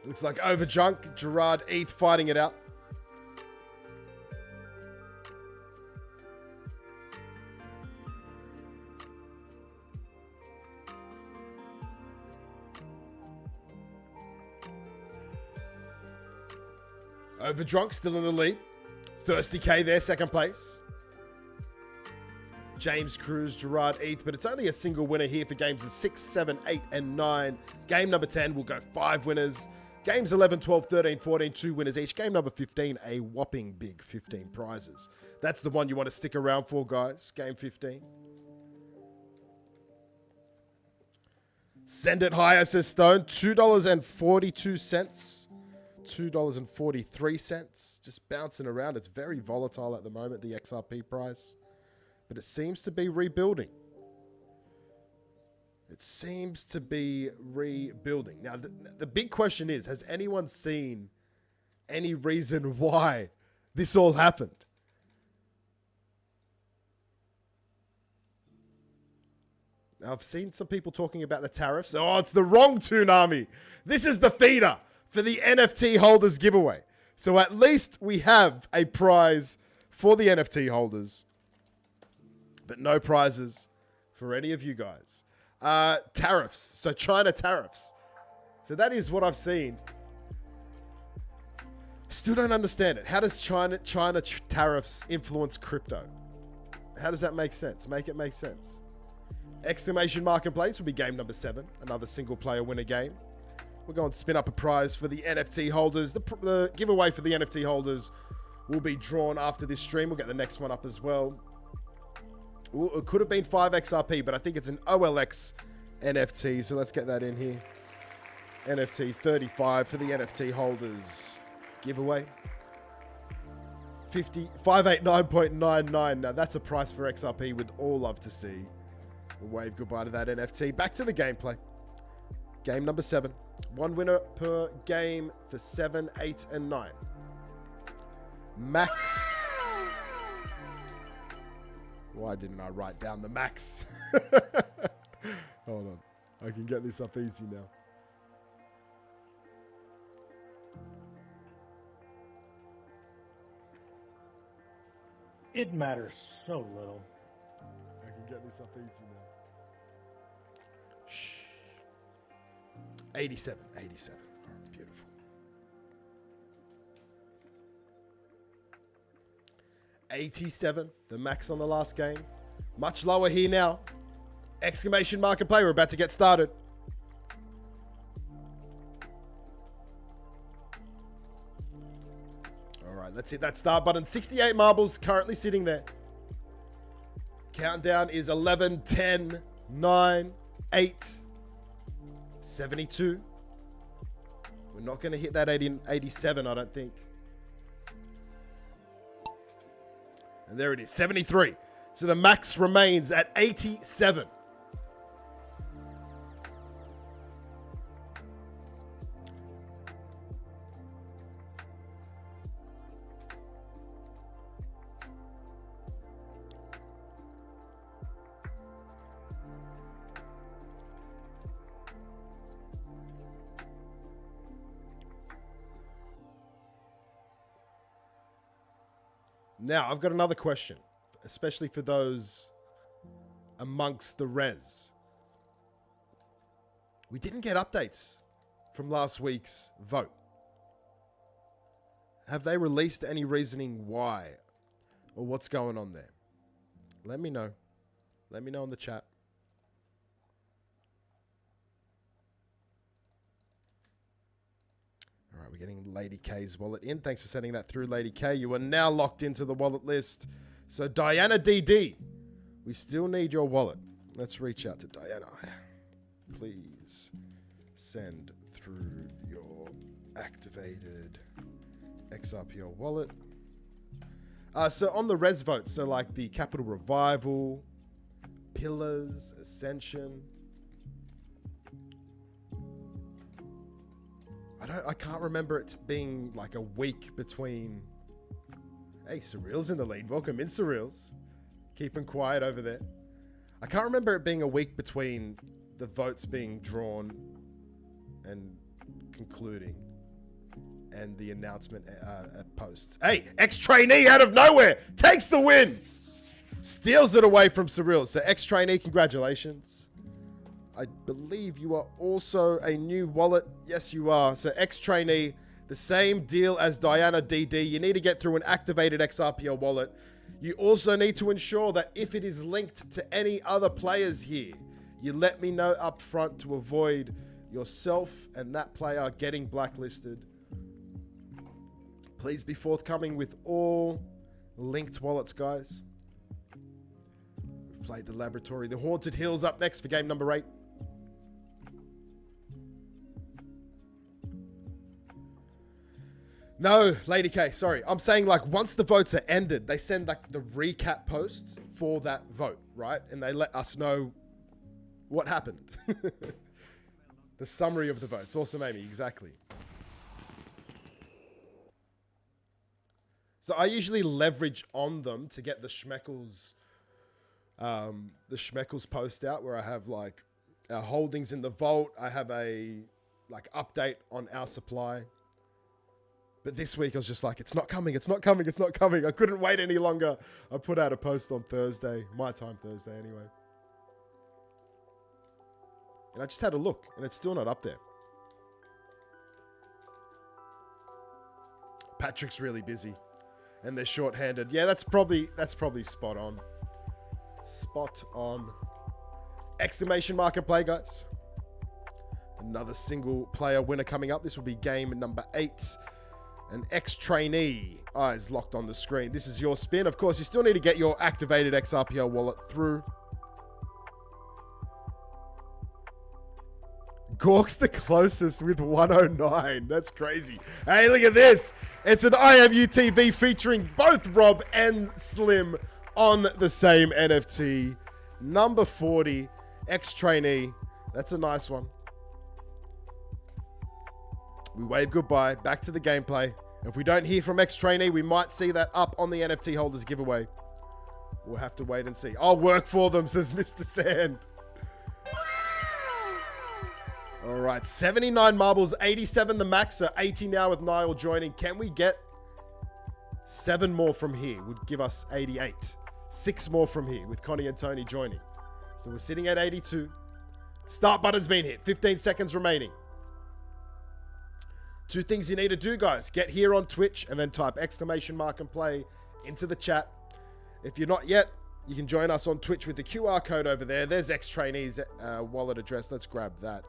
Looks like Overdrunk, Gerard Eath fighting it out. Overdrunk still in the lead. Thirsty K there, second place. James Cruz, Gerard Eath, but it's only a single winner here for games of 6, 7, 8, and 9. Game number 10 will go 5 winners. Games 11, 12, 13, 14, 2 winners each. Game number 15, a whopping big 15 prizes. That's the one you want to stick around for, guys. Game 15. Send it higher, says Stone. $2.42. $2.43. Just bouncing around. It's very volatile at the moment, the XRP price. But it seems to be rebuilding. It seems to be rebuilding. Now, the big question is, has anyone seen any reason why this all happened? Now, I've seen some people talking about the tariffs. Oh, it's the wrong Toonami. This is the feeder for the NFT holders giveaway. So at least we have a prize for the NFT holders. But no prizes for any of you guys. Tariffs. So China tariffs. So that is what I've seen. Still don't understand it. How does China tariffs influence crypto? How does that make sense? Make it make sense. Exclamation mark and place will be game number 7. Another single player winner game. We'll go and spin up a prize for the NFT holders. The giveaway for the NFT holders will be drawn after this stream. We'll get the next one up as well. Ooh, it could have been 5 XRP, but I think it's an OLX NFT. So let's get that in here. NFT 35 for the NFT holders. Giveaway. 589.99. Now that's a price for XRP we'd all love to see. We'll wave goodbye to that NFT. Back to the gameplay. Game number 7. 1 winner per game for 7, 8, and 9. Max. Why didn't I write down the max? Hold on. I can get this up easy now.
It matters so little.
I can get this up easy now. Shh. 87. 87. All right, beautiful. 87, the max on the last game. Much lower here now. Exclamation mark and play. We're about to get started. right, let's hit that start button. 68 marbles currently sitting there. Countdown is 11, 10, 9, 8, 72. We're not going to hit that 87, I don't think. And there it is, 73. So the max remains at 87. Now, I've got another question, especially for those amongst the res. We didn't get updates from last week's vote. Have they released any reasoning why or what's going on there? Let me know. Let me know in the chat. All right, we're getting Lady K's wallet in. Thanks for sending that through, Lady K. You are now locked into the wallet list. So, Diana DD, we still need your wallet. Let's reach out to Diana. Please send through your activated XRPL wallet. So, on the res votes, so like the Capital Revival, Pillars, Ascension. I can't remember it being like a week between. Hey, Surreal's in the lead. Welcome in, Surreal's. Keeping quiet over there. I can't remember it being a week between the votes being drawn and concluding and the announcement posts. Hey, ex-trainee out of nowhere takes the win. Steals it away from Surreal. So ex-trainee, congratulations. I believe you are also a new wallet. Yes, you are. So ex-trainee, the same deal as Diana DD. You need to get through an activated XRPL wallet. You also need to ensure that if it is linked to any other players here, you let me know up front to avoid yourself and that player getting blacklisted. Please be forthcoming with all linked wallets, guys. We've played the Laboratory. The Haunted Hills up next for game number 8. No, Lady K, sorry. I'm saying like once the votes are ended, they send like the recap posts for that vote, right? And they let us know what happened. The summary of the votes. Awesome, Amy, exactly. So I usually leverage on them to get the Schmeckles post out where I have like our holdings in the vault. I have a like update on our supply. But this week I was just like, it's not coming, it's not coming, it's not coming. I couldn't wait any longer. I put out a post on Thursday, my time Thursday anyway. And I just had a look and it's still not up there. Patrick's really busy and they're short-handed. Yeah, that's probably spot on. Spot on. Exclamation mark and play, guys. Another single player winner coming up. This will be game number 8. An ex-trainee. Eyes locked on the screen. This is your spin. Of course, you still need to get your activated XRPL wallet through. Gork's the closest with 109. That's crazy. Hey, look at this. It's an IMU TV featuring both Rob and Slim on the same NFT. Number 40, ex-trainee. That's a nice one. We wave goodbye. Back to the gameplay. If we don't hear from ex-trainee, we might see that up on the NFT holders giveaway. We'll have to wait and see. I'll work for them, says Mr. Sand. All right, 79 marbles, 87 the max, so 80 now with Niall joining. Can we get 7 more from here? Would give us 88. 6 more from here with Connie and Tony joining. So we're sitting at 82. Start button's been hit. 15 seconds remaining. 2 things you need to do, guys. Get here on Twitch and then type exclamation mark and play into the chat. If you're not yet, you can join us on Twitch with the QR code over there. There's ex-trainee's wallet address. Let's grab that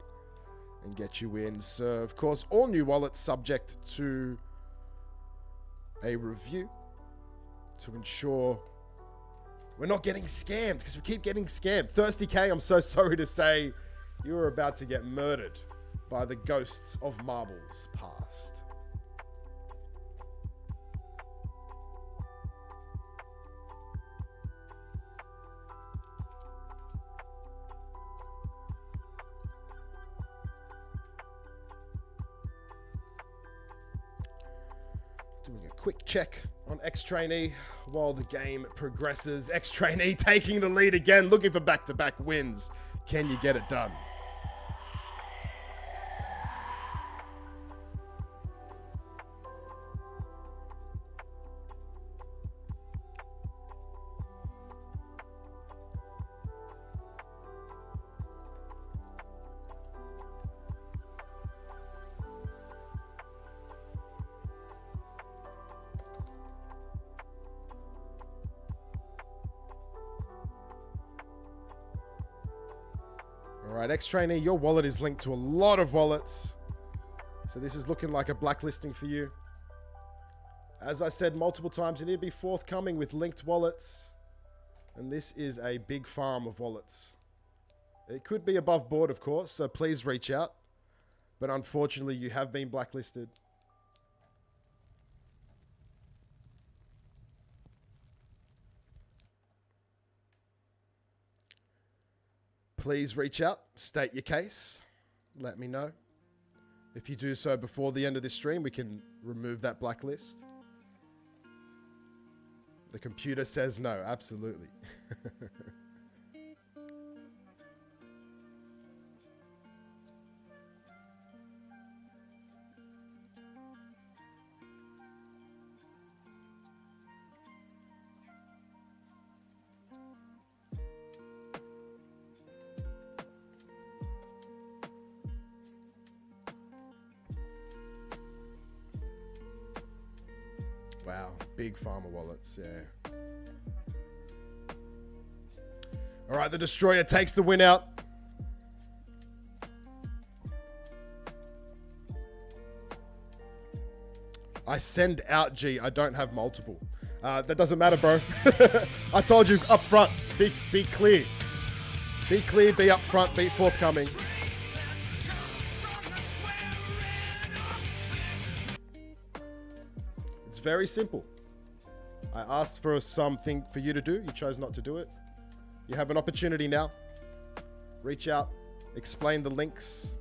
and get you in. So, of course, all new wallets subject to a review to ensure we're not getting scammed, because we keep getting scammed. Thirsty K, I'm so sorry to say you are about to get murdered by the ghosts of marbles past. Doing a quick check on X-Trainee while the game progresses. X-Trainee taking the lead again, looking for back-to-back wins. Can you get it done? All right, X-Trainee, your wallet is linked to a lot of wallets. So this is looking like a blacklisting for you. As I said multiple times, you need to be forthcoming with linked wallets. And this is a big farm of wallets. It could be above board, of course, so please reach out. But unfortunately, you have been blacklisted. Please reach out, state your case, let me know. If you do so before the end of this stream, we can remove that blacklist. The computer says no, absolutely. Wow, big farmer wallets, yeah. All right, the Destroyer takes the win out. I send out G, I don't have multiple. That doesn't matter, bro. I told you up front, be clear. Be clear, be upfront, be forthcoming. It's very simple. I asked for something for you to do. You chose not to do it. You have an opportunity now. Reach out, explain the links.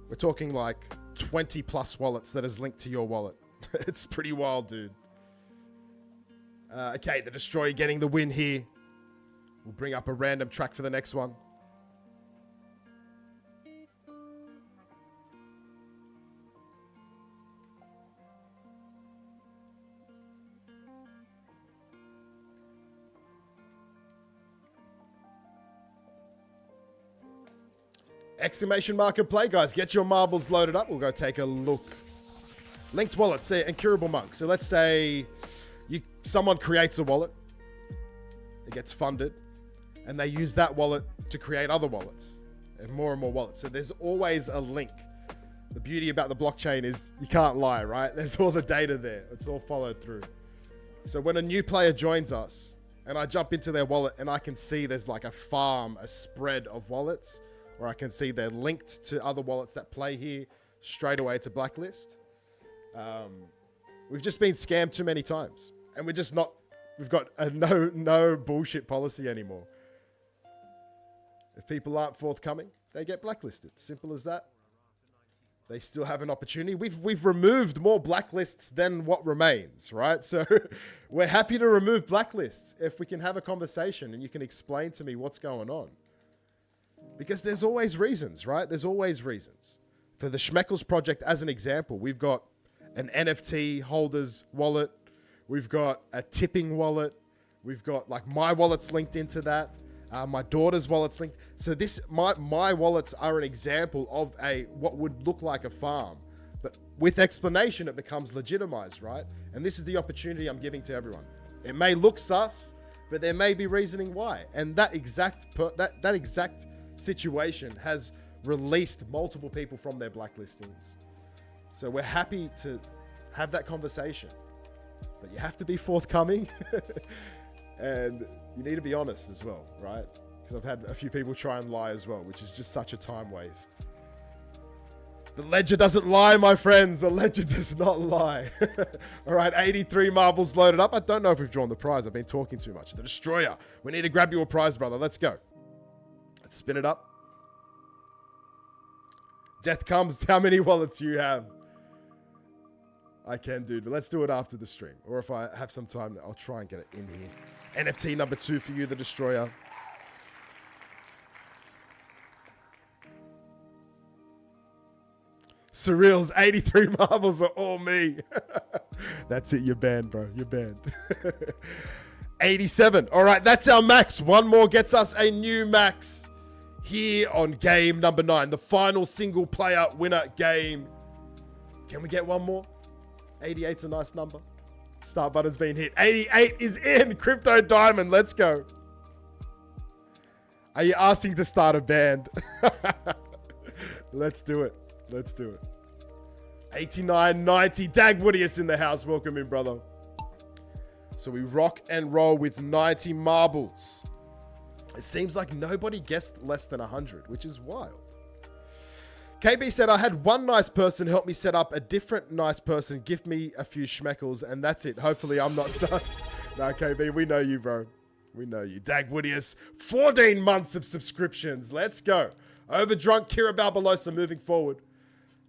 We're talking like 20 plus wallets that is linked to your wallet. It's pretty wild, dude. Okay, the Destroyer getting the win here. We'll bring up a random track for the next one. Exclamation mark and play, guys. Get your marbles loaded up. We'll go take a look. Linked wallets, say Incurable Monk. So let's say someone creates a wallet. It gets funded. And they use that wallet to create other wallets. And more wallets. So there's always a link. The beauty about the blockchain is you can't lie, right? There's all the data there. It's all followed through. So when a new player joins us and I jump into their wallet and I can see there's like a farm, a spread of wallets, or I can see they're linked to other wallets that play here, straight away to blacklist. We've just been scammed too many times. And we're just not, we've got a no bullshit policy anymore. If people aren't forthcoming, they get blacklisted. Simple as that. They still have an opportunity. We've removed more blacklists than what remains, right? So we're happy to remove blacklists if we can have a conversation and you can explain to me what's going on. Because there's always reasons, right? There's always reasons. For the Schmeckles project, as an example, we've got an NFT holder's wallet. We've got a tipping wallet. We've got like my wallet's linked into that. My daughter's wallet's linked. So my wallets are an example of what would look like a farm. But with explanation, it becomes legitimized, right? And this is the opportunity I'm giving to everyone. It may look sus, but there may be reasoning why. And that exact situation has released multiple people from their blacklistings. So we're happy to have that conversation. But you have to be forthcoming. And you need to be honest as well, right? Because I've had a few people try and lie as well, which is just such a time waste. The ledger doesn't lie, my friends. The ledger does not lie. All right, 83 marbles loaded up. I don't know if we've drawn the prize. I've been talking too much. The Destroyer. We need to grab you a prize, brother. Let's go. Let's spin it up. Death comes. How many wallets you have? I can, dude. But let's do it after the stream. Or if I have some time, I'll try and get it in here. NFT number 2 for you, the Destroyer. Surreal's 83 marbles are all me. That's it. You're banned, bro. You're banned. 87. All right, that's our max. One more gets us a new max here on game number 9. The final single player winner game. Can we get one more? 88's a nice number. Start button's been hit. 88 is in. Crypto Diamond. Let's go. Are you asking to start a band? Let's do it. Let's do it. 89, 90. Dag Woodius in the house. Welcome in, brother. So we rock and roll with 90 marbles. It seems like nobody guessed less than 100, which is wild. KB said, I had one nice person help me set up a different nice person, give me a few schmeckles, and that's it. Hopefully I'm not sus. No, KB, we know you, bro. We know you. Dag Woodius, 14 months of subscriptions. Let's go. Overdrunk Kira Balbalosa moving forward.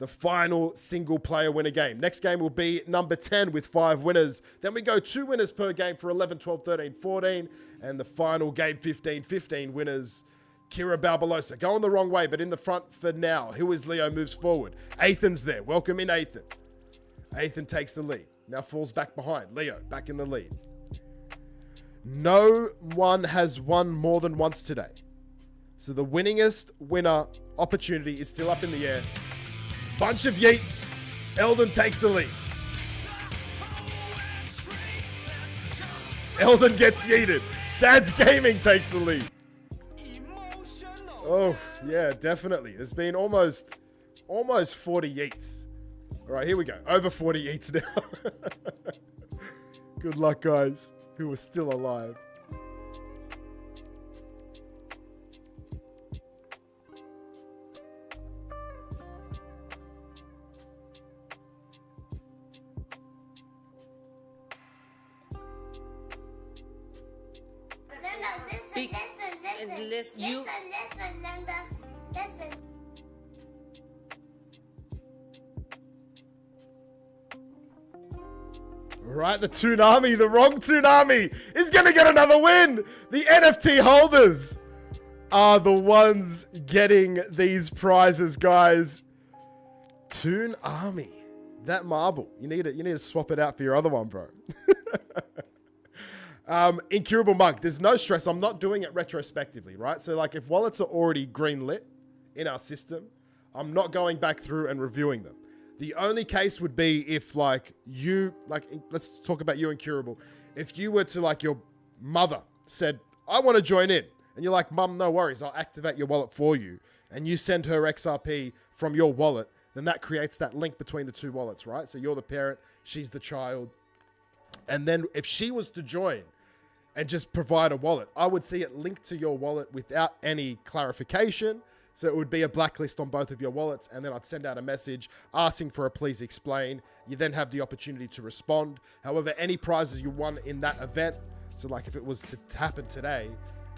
The final single player winner game. Next game will be number 10 with 5 winners. Then we go 2 winners per game for 11, 12, 13, 14. And the final game, 15, 15 winners. Kira Balbalosa going the wrong way, but in the front for now. Who is Leo moves forward. Ethan's there. Welcome in, Ethan. Ethan takes the lead. Now falls back behind. Leo back in the lead. No one has won more than once today. So the winningest winner opportunity is still up in the air. Bunch of yeets. Eldon takes the lead. Eldon gets yeeted. Dad's Gaming takes the lead. Oh, yeah, definitely. There's been almost 40 yeets. All right, here we go. Over 40 yeets now. Good luck, guys, who are still alive.
Listen, you. Listen.
Right, the Toonami, the wrong Toonami, is going to get another win. The NFT holders are the ones getting these prizes, guys. Toonami, that marble. You need to swap it out for your other one, bro. Incurable Mug, there's no stress. I'm not doing it retrospectively, right? So like if wallets are already green lit in our system, I'm not going back through and reviewing them. The only case would be if like you, like let's talk about you, Incurable. If you were to like your mother said, I want to join in. And you're like, Mum, no worries. I'll activate your wallet for you. And you send her XRP from your wallet, then that creates that link between the two wallets, right? So you're the parent, she's the child. And then if she was to join and just provide a wallet, I would see it linked to your wallet without any clarification. So it would be a blacklist on both of your wallets. And then I'd send out a message asking for a please explain. You then have the opportunity to respond. However, any prizes you won in that event, so like if it was to happen today,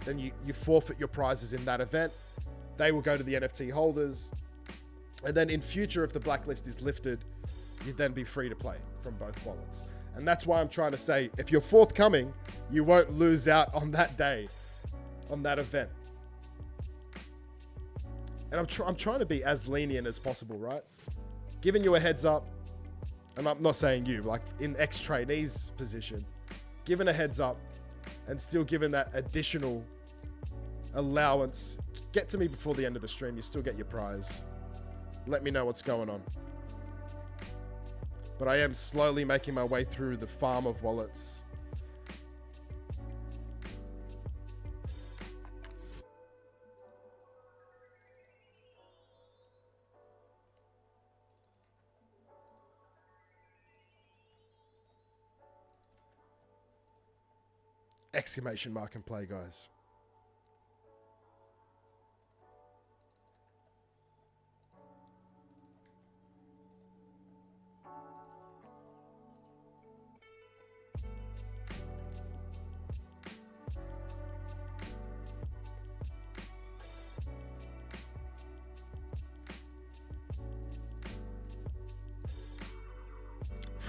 then you forfeit your prizes in that event. They will go to the NFT holders. And then in future, if the blacklist is lifted, you'd then be free to play from both wallets. And that's why I'm trying to say, if you're forthcoming, you won't lose out on that day, on that event. And I'm trying to be as lenient as possible, right? Giving you a heads up, and I'm not saying you, like in ex-trainee's position, giving a heads up and still giving that additional allowance. Get to me before the end of the stream, you still get your prize. Let me know what's going on. But I am slowly making my way through the farm of wallets. Exclamation mark and play, guys.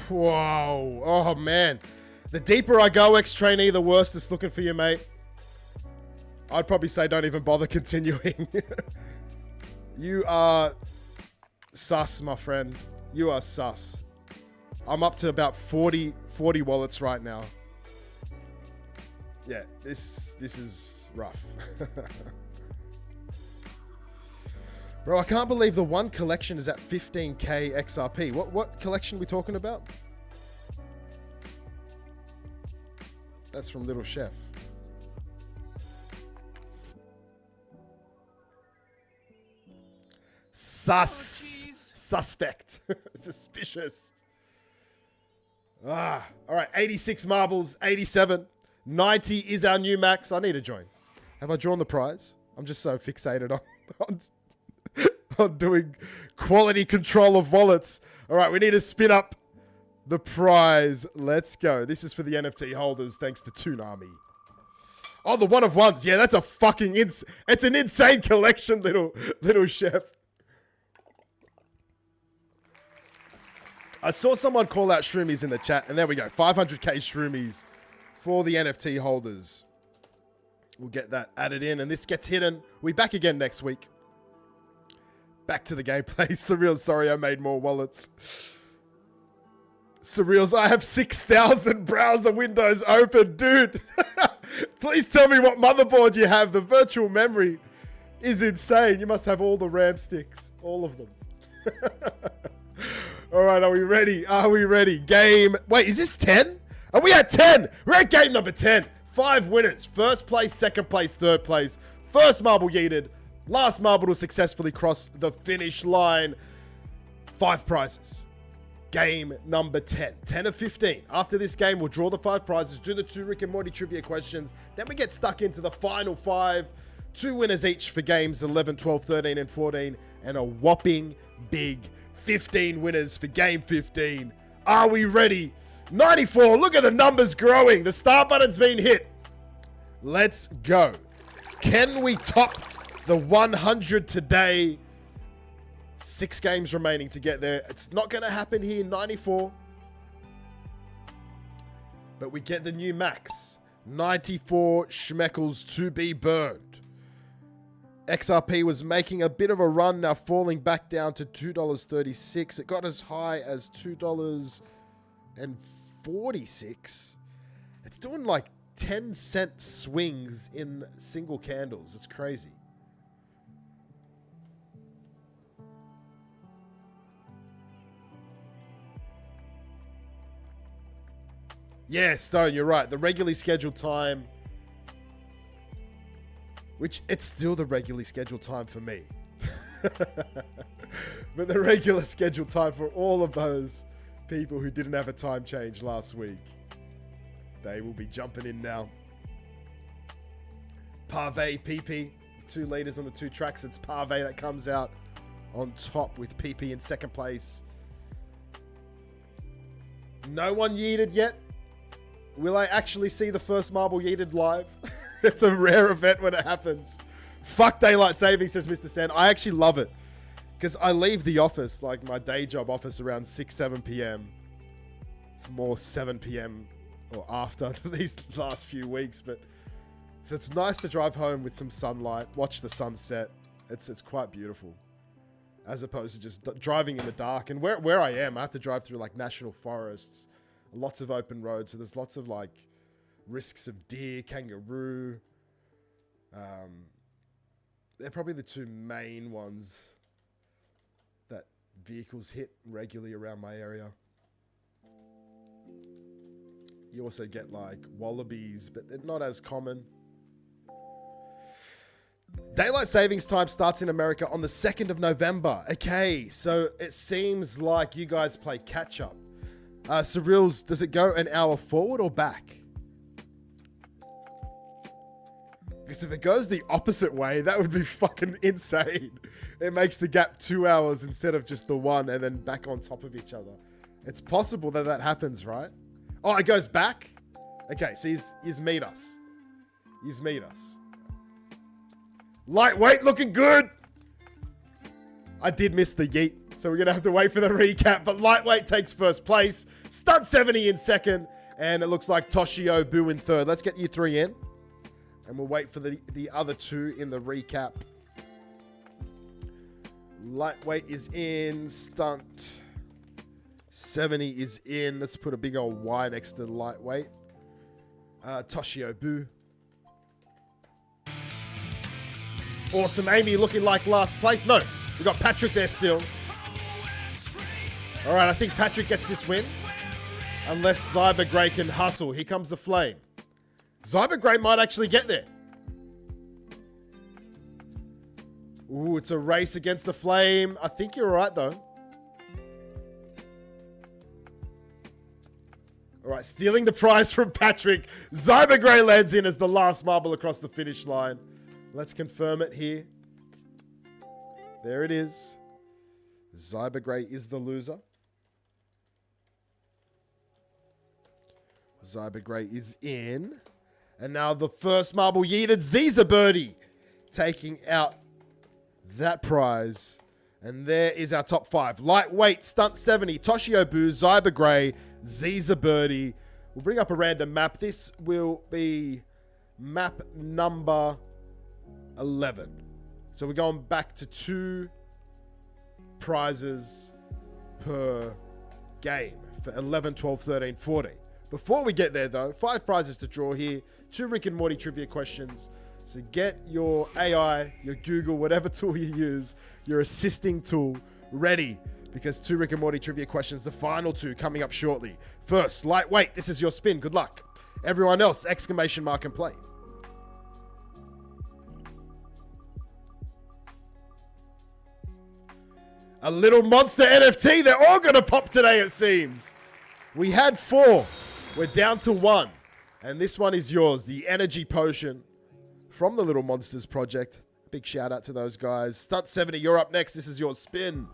Whoa. Oh, man. The deeper I go, ex-trainee, the worse it's looking for you, mate. I'd probably say don't even bother continuing. You are sus, my friend. You are sus. I'm up to about 40 wallets right now. Yeah, this is rough. Bro, I can't believe the one collection is at 15k XRP. What collection are we talking about? That's from Little Chef. Suspect. Suspicious. All right, 86 marbles, 87. 90 is our new max. I need to join. Have I drawn the prize? I'm just so fixated on doing quality control of wallets. All right, we need to spin up the prize. Let's go. This is for the NFT holders, thanks to Toonami. Oh, the one of ones. Yeah, that's a fucking it's an insane collection, little chef. I saw someone call out Shroomies in the chat, and there we go. 500k Shroomies for the NFT holders. We'll get that added in, and this gets hidden. We'll be back again next week. Back to the gameplay. Surreal, sorry I made more wallets. Surreals, I have 6,000 browser windows open. Dude, please tell me what motherboard you have. The virtual memory is insane. You must have all the RAM sticks. All of them. All right, are we ready? Are we ready? Game. Wait, is this 10? Are we at 10? We're at game number 10. 5 winners. First place, second place, third place. First marble yeeted. Last marble to successfully cross the finish line. 5 prizes. Game number 10. 10 of 15. After this game, we'll draw the 5 prizes, do the 2 Rick and Morty trivia questions. Then we get stuck into the final 5. 2 winners each for games 11, 12, 13, and 14. And a whopping big 15 winners for game 15. Are we ready? 94. Look at the numbers growing. The start button's been hit. Let's go. Can we top the 100 today? 6 games remaining to get there. It's not going to happen here. 94. But we get the new max. 94 schmeckles to be burned. XRP was making a bit of a run, now falling back down to $2.36. It got as high as $2.46. It's doing like 10-cent swings in single candles. It's crazy. Yeah, Stone, you're right. The regularly scheduled time, which it's still the regularly scheduled time for me. But the regular scheduled time for all of those people who didn't have a time change last week, they will be jumping in now. Pave, PP, 2 leaders on the 2 tracks. It's Pave that comes out on top with PP in second place. No one yeeted yet. Will I actually see the first marble yeeted live? It's a rare event when it happens. Fuck daylight saving, says Mr. Sand. I actually love it. Because I leave the office, like my day job office, around 6, 7 p.m. It's more 7 p.m. or after these last few weeks. But so it's nice to drive home with some sunlight, watch the sunset. It's quite beautiful. As opposed to just driving in the dark. And where I am, I have to drive through like national forests. Lots of open roads. So there's lots of like risks of deer, kangaroo. They're probably the 2 main ones that vehicles hit regularly around my area. You also get like wallabies, but they're not as common. Daylight savings time starts in America on the 2nd of November. Okay, so it seems like you guys play catch up. Surreals, does it go an hour forward or back? Because if it goes the opposite way, that would be fucking insane. It makes the gap 2 hours instead of just the 1 and then back on top of each other. It's possible that that happens, right? Oh, it goes back? Okay, so he's meet us. He's meet us. Lightweight looking good. I did miss the yeet, so we're going to have to wait for the recap. But lightweight takes first place. Stunt 70 in second. And it looks like Toshio Boo in third. Let's get you 3 in. And we'll wait for the other 2 in the recap. Lightweight is in. Stunt 70 is in. Let's put a big old Y next to lightweight. Toshio Boo. Awesome. Amy looking like last place. No, we got Patrick there still. All right, I think Patrick gets this win. Unless Zyber Grey can hustle. Here comes the flame. Zyber Grey might actually get there. Ooh, it's a race against the flame. I think you're right, though. All right, stealing the prize from Patrick. Zyber Grey lands in as the last marble across the finish line. Let's confirm it here. There it is. Zyber Grey is the loser. Zyber Grey is in. And now the first marble yeeted. Ziza Birdie taking out that prize. And there is our top 5. Lightweight, Stunt 70, Toshio Boo, Zyber Grey, Ziza Birdie. We'll bring up a random map. This will be map number 11. So we're going back to 2 prizes per game for 11, 12, 13, 14. Before we get there, though, 5 prizes to draw here. 2 Rick and Morty trivia questions. So get your AI, your Google, whatever tool you use, your assisting tool ready. Because 2 Rick and Morty trivia questions, the final 2 coming up shortly. First, lightweight, this is your spin. Good luck. Everyone else, exclamation mark and play. A little monster NFT. They're all going to pop today, it seems. We had 4. We're down to 1. And this one is yours. The energy potion from the Little Monsters project. Big shout out to those guys. Stunt 70, you're up next. This is your spin.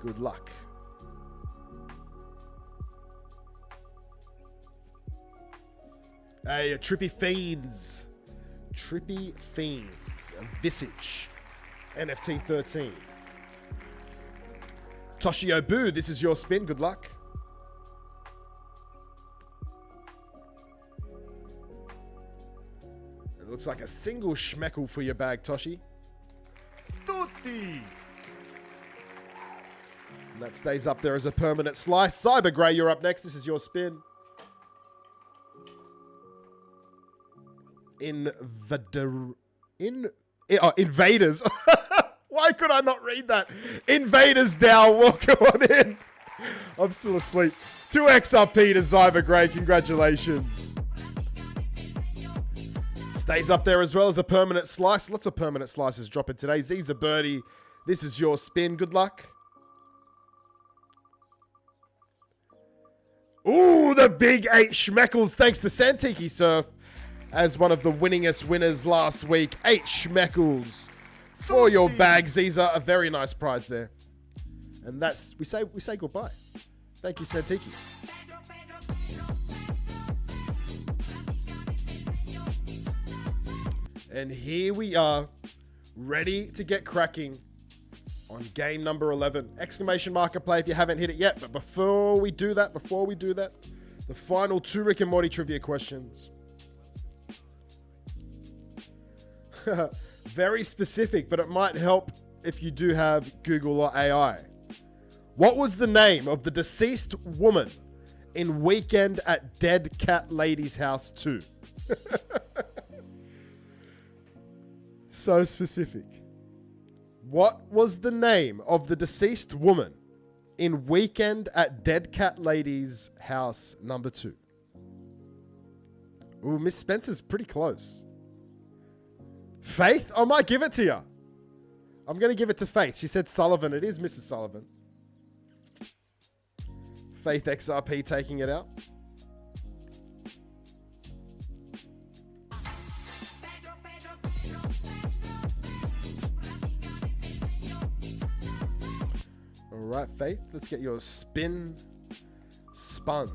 Good luck. Hey, Trippy Fiends. Trippy Fiends. Visage. NFT 13. Toshio Boo, this is your spin. Good luck. It looks like a single schmeckle for your bag, Toshi.
Tutti!
And that stays up there as a permanent slice. Zyber Grey, you're up next. This is your spin. Invaders. Why could I not read that? Invaders down. Welcome on in. I'm still asleep. 2XRP to Zyber Grey. Congratulations. Stays up there as well as a permanent slice. Lots of permanent slices dropping today. Ziza Birdie. This is your spin. Good luck. Ooh, the big 8 schmeckles. Thanks to Santiki Surf as one of the winningest winners last week. 8 schmeckles for your bag, Ziza. A very nice prize there. And that's, we say goodbye. Thank you, Santiki. And here we are, ready to get cracking on game number 11. Exclamation mark and play if you haven't hit it yet. But before we do that, the final 2 Rick and Morty trivia questions. Very specific, but it might help if you do have Google or AI. What was the name of the deceased woman in Weekend at Dead Cat Lady's House 2? So specific. What was the name of the deceased woman in Weekend at Dead Cat Lady's House number 2? Ooh, Miss Spencer's pretty close. Faith? I might give it to you. I'm going to give it to Faith. She said Sullivan. It is Mrs. Sullivan. Faith XRP taking it out. right, Faith, let's get your spin spun.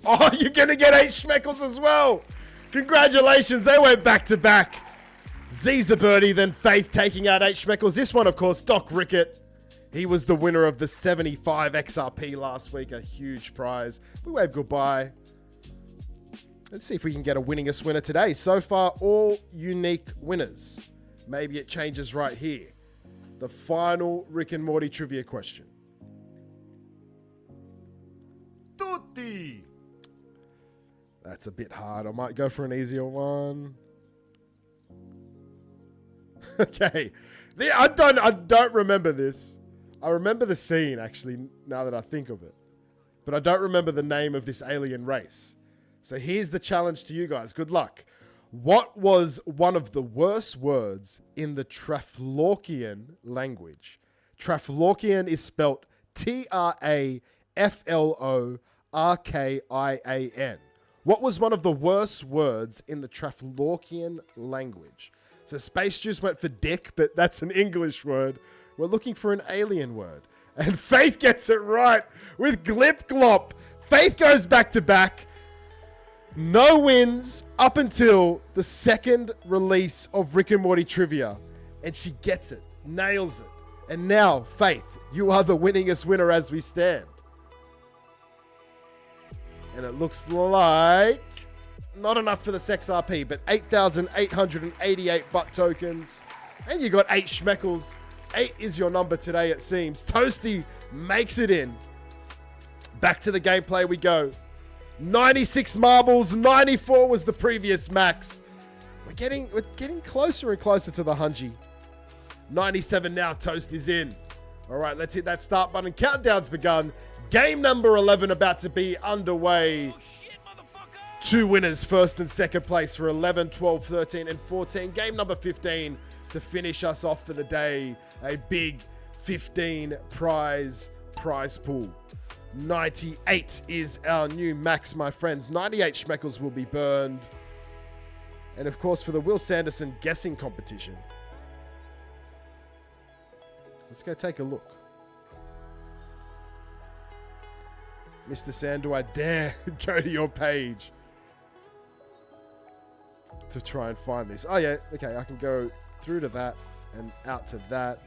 Oh, you're going to get 8 schmeckles as well. Congratulations. They went back to back. Ziza Birdie, then Faith taking out 8 schmeckles. This one, of course, Doc Rickett. He was the winner of the 75 XRP last week. A huge prize. We wave goodbye. Let's see if we can get a winningest winner today. So far, all unique winners. Maybe it changes right here. The final Rick and Morty trivia question.
Tutti.
That's a bit hard. I might go for an easier one. Okay. I don't remember this. I remember the scene, actually, now that I think of it. But I don't remember the name of this alien race. So here's the challenge to you guys. Good luck. What was one of the worst words in the Traflorkian language? Traflorkian is spelt Traflorkian. What was one of the worst words in the Traflorkian language? So Space Juice went for dick, but that's an English word. We're looking for an alien word. And Faith gets it right with Glip Glop. Faith goes back to back. No wins up until the second release of Rick and Morty Trivia. And she gets it. Nails it. And now, Faith, you are the winningest winner as we stand. And it looks like not enough for the XRP, but 8,888 butt tokens. And you got 8 schmeckles. 8 is your number today, it seems. Toasty makes it in. Back to the gameplay we go. 96 marbles, 94 was the previous max. We're getting closer and closer to the 100. 97 now, Toast is in. All right, let's hit that start button. Countdown's begun. Game number 11 about to be underway. 2 winners, first and second place for 11, 12, 13, and 14. Game number 15 to finish us off for the day. A big 15 prize pool. 98 is our new max, my friends. 98 schmeckles will be burned. And of course, for the Will Sanderson guessing competition, let's go take a look. Mr. Sandu, I dare go to your page to try and find this. Oh yeah, okay, I can go through to that and out to that.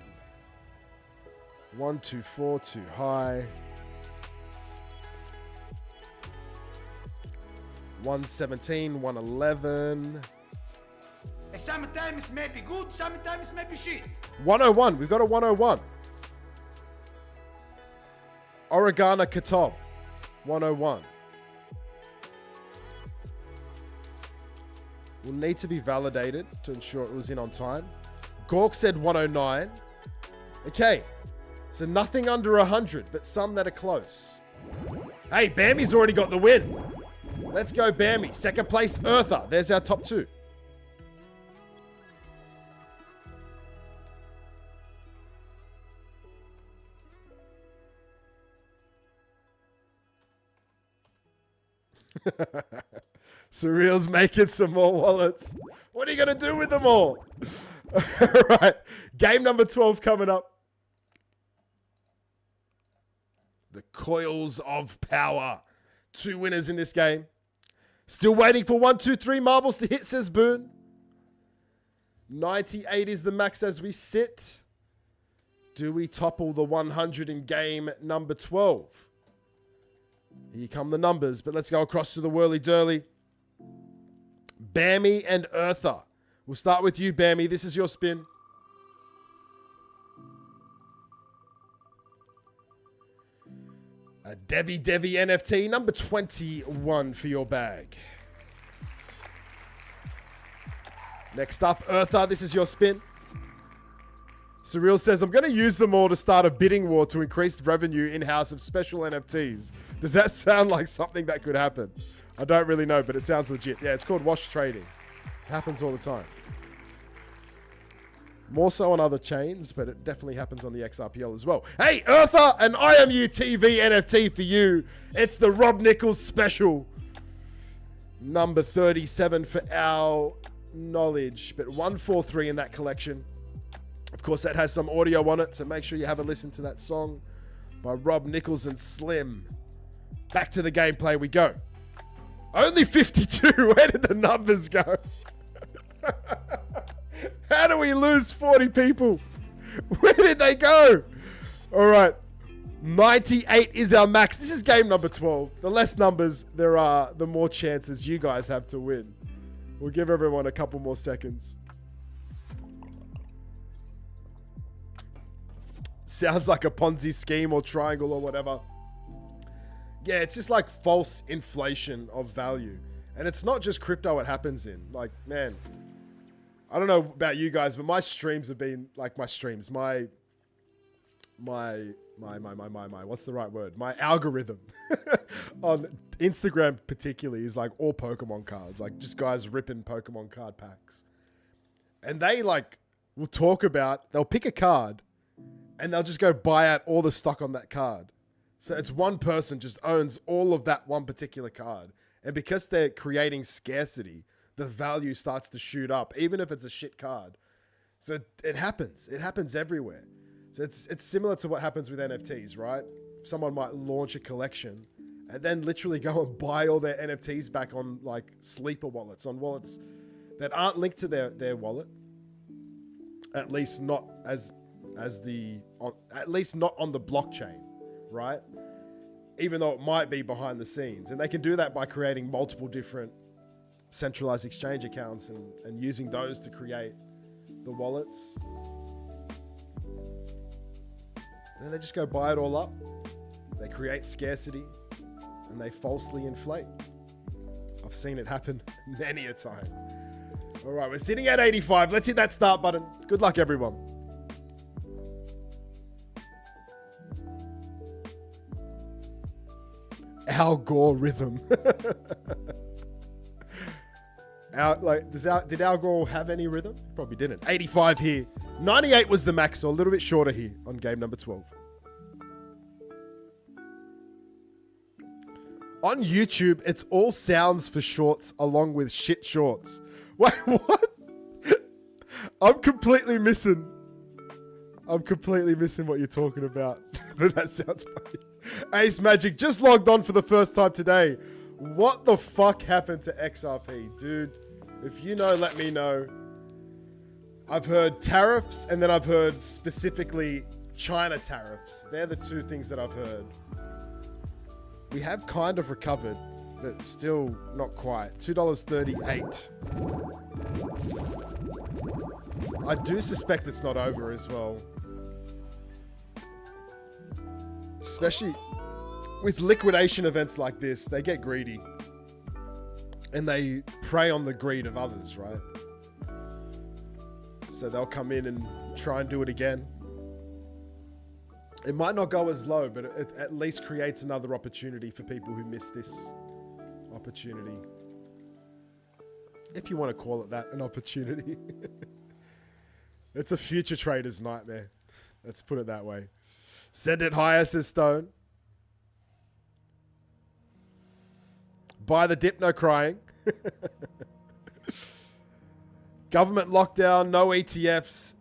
124 too high. 117, 111.
Sometimes maybe good, sometimes maybe shit.
101, we've got a 101. Oregana Katob, 101. Will need to be validated to ensure it was in on time. Gork said 109. Okay, so nothing under 100, but some that are close. Hey, Bambi's already got the win. Let's go, Bambi. Second place, Eartha. There's our top 2. Surreal's making some more wallets. What are you going to do with them all? All right. Game number 12 coming up. The Coils of Power. 2 winners in this game. Still waiting for 1, 2, 3 marbles to hit, says Boone. 98 is the max as we sit. Do we topple the 100 in game number 12? Here come the numbers, but let's go across to the whirly-durly. Bammy and Eartha. We'll start with you, Bammy. This is your spin. A Devi NFT, number 21 for your bag. Next up, Eartha. This is your spin. Surreal says, I'm going to use them all to start a bidding war to increase revenue in-house of special NFTs. Does that sound like something that could happen? I don't really know, but it sounds legit. Yeah, it's called wash trading. It happens all the time. More so on other chains, but it definitely happens on the XRPL as well. Hey, Eartha, an IMU TV NFT for you. It's the Rob Nichols special. Number 37 for our knowledge, but 143 in that collection. Of course, that has some audio on it, so make sure you have a listen to that song by Rob Nichols and Slim. Back to the gameplay we go. Only 52. Where did the numbers go? How do we lose 40 people? Where did they go? All right. 98 is our max. This is game number 12. The less numbers there are, the more chances you guys have to win. We'll give everyone a couple more seconds. Sounds like a Ponzi scheme or triangle or whatever. Yeah, it's just like false inflation of value. And it's not just crypto it happens in. Like, man, I don't know about you guys, but my streams have been like my what's the right word? My algorithm on Instagram particularly is like all Pokemon cards, like just guys ripping Pokemon card packs. And they like will talk about, they'll pick a card and they'll just go buy out all the stock on that card. So it's one person just owns all of that one particular card. And because they're creating scarcity, the value starts to shoot up, even if it's a shit card. So it happens. It happens everywhere. So it's similar to what happens with NFTs, right? Someone might launch a collection and then literally go and buy all their NFTs back on like sleeper wallets, on wallets that aren't linked to their wallet. At least not at least not on the blockchain, right? Even though it might be behind the scenes. And they can do that by creating multiple different centralized exchange accounts and using those to create the wallets. And then they just go buy it all up. They create scarcity and they falsely inflate. I've seen it happen many a time. All right, we're sitting at 85. Let's hit that start button. Good luck, everyone. Al Gore rhythm. Did Al Gore have any rhythm? Probably didn't. 85 here. 98 was the max, so a little bit shorter here on game number 12. On YouTube, it's all sounds for shorts along with shit shorts. Wait, what? I'm completely missing what you're talking about. But that sounds funny. Ace Magic just logged on for the first time today. What the fuck happened to XRP? Dude, if you know, let me know. I've heard tariffs and then I've heard specifically China tariffs. They're the two things that I've heard. We have kind of recovered, but still not quite. $2.38. I do suspect it's not over as well. Especially with liquidation events like this, they get greedy. And they prey on the greed of others, right? So they'll come in and try and do it again. It might not go as low, but it at least creates another opportunity for people who miss this opportunity. If you want to call it that, an opportunity. It's a future trader's nightmare. Let's put it that way. Send it higher, says Stone. Buy the dip, no crying. Government lockdown, no ETFs,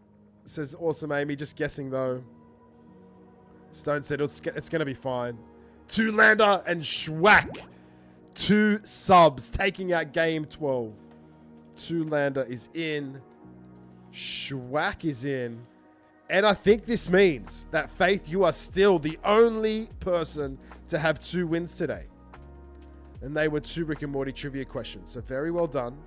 says Awesome Amy. Just guessing though. Stone said it's going to be fine. Two lander and Schwack. 2 subs taking out game 12. Two lander is in. Schwack is in. And I think this means that, Faith, you are still the only person to have 2 wins today. And they were 2 Rick and Morty trivia questions. So very well done.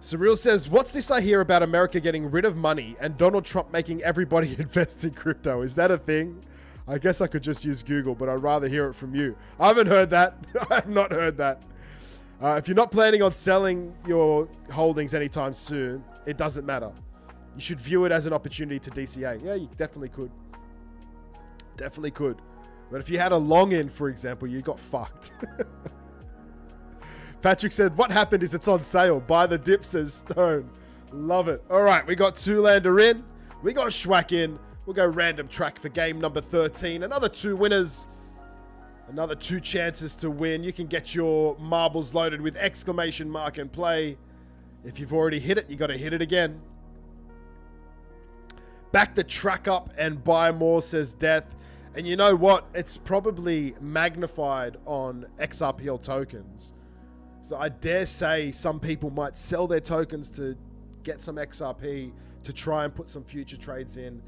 Surreal says, what's this I hear about America getting rid of money and Donald Trump making everybody invest in crypto? Is that a thing? I guess I could just use Google, but I'd rather hear it from you. I haven't heard that. I have not heard that. If you're not planning on selling your holdings anytime soon, it doesn't matter. You should view it as an opportunity to DCA. Yeah, you definitely could. Definitely could. But if you had a long in, for example, you got fucked. Patrick said, what happened is it's on sale. Buy the dip, says Stone. Love it. All right, we got 2 lander in. We got Schwack in. We'll go random track for game number 13. Another 2 winners. Another 2 chances to win. You can get your marbles loaded with exclamation mark and play. If you've already hit it, you got to hit it again. Back the track up and buy more, says Death. And you know what? It's probably magnified on XRPL tokens. So I dare say some people might sell their tokens to get some XRP to try and put some future trades in.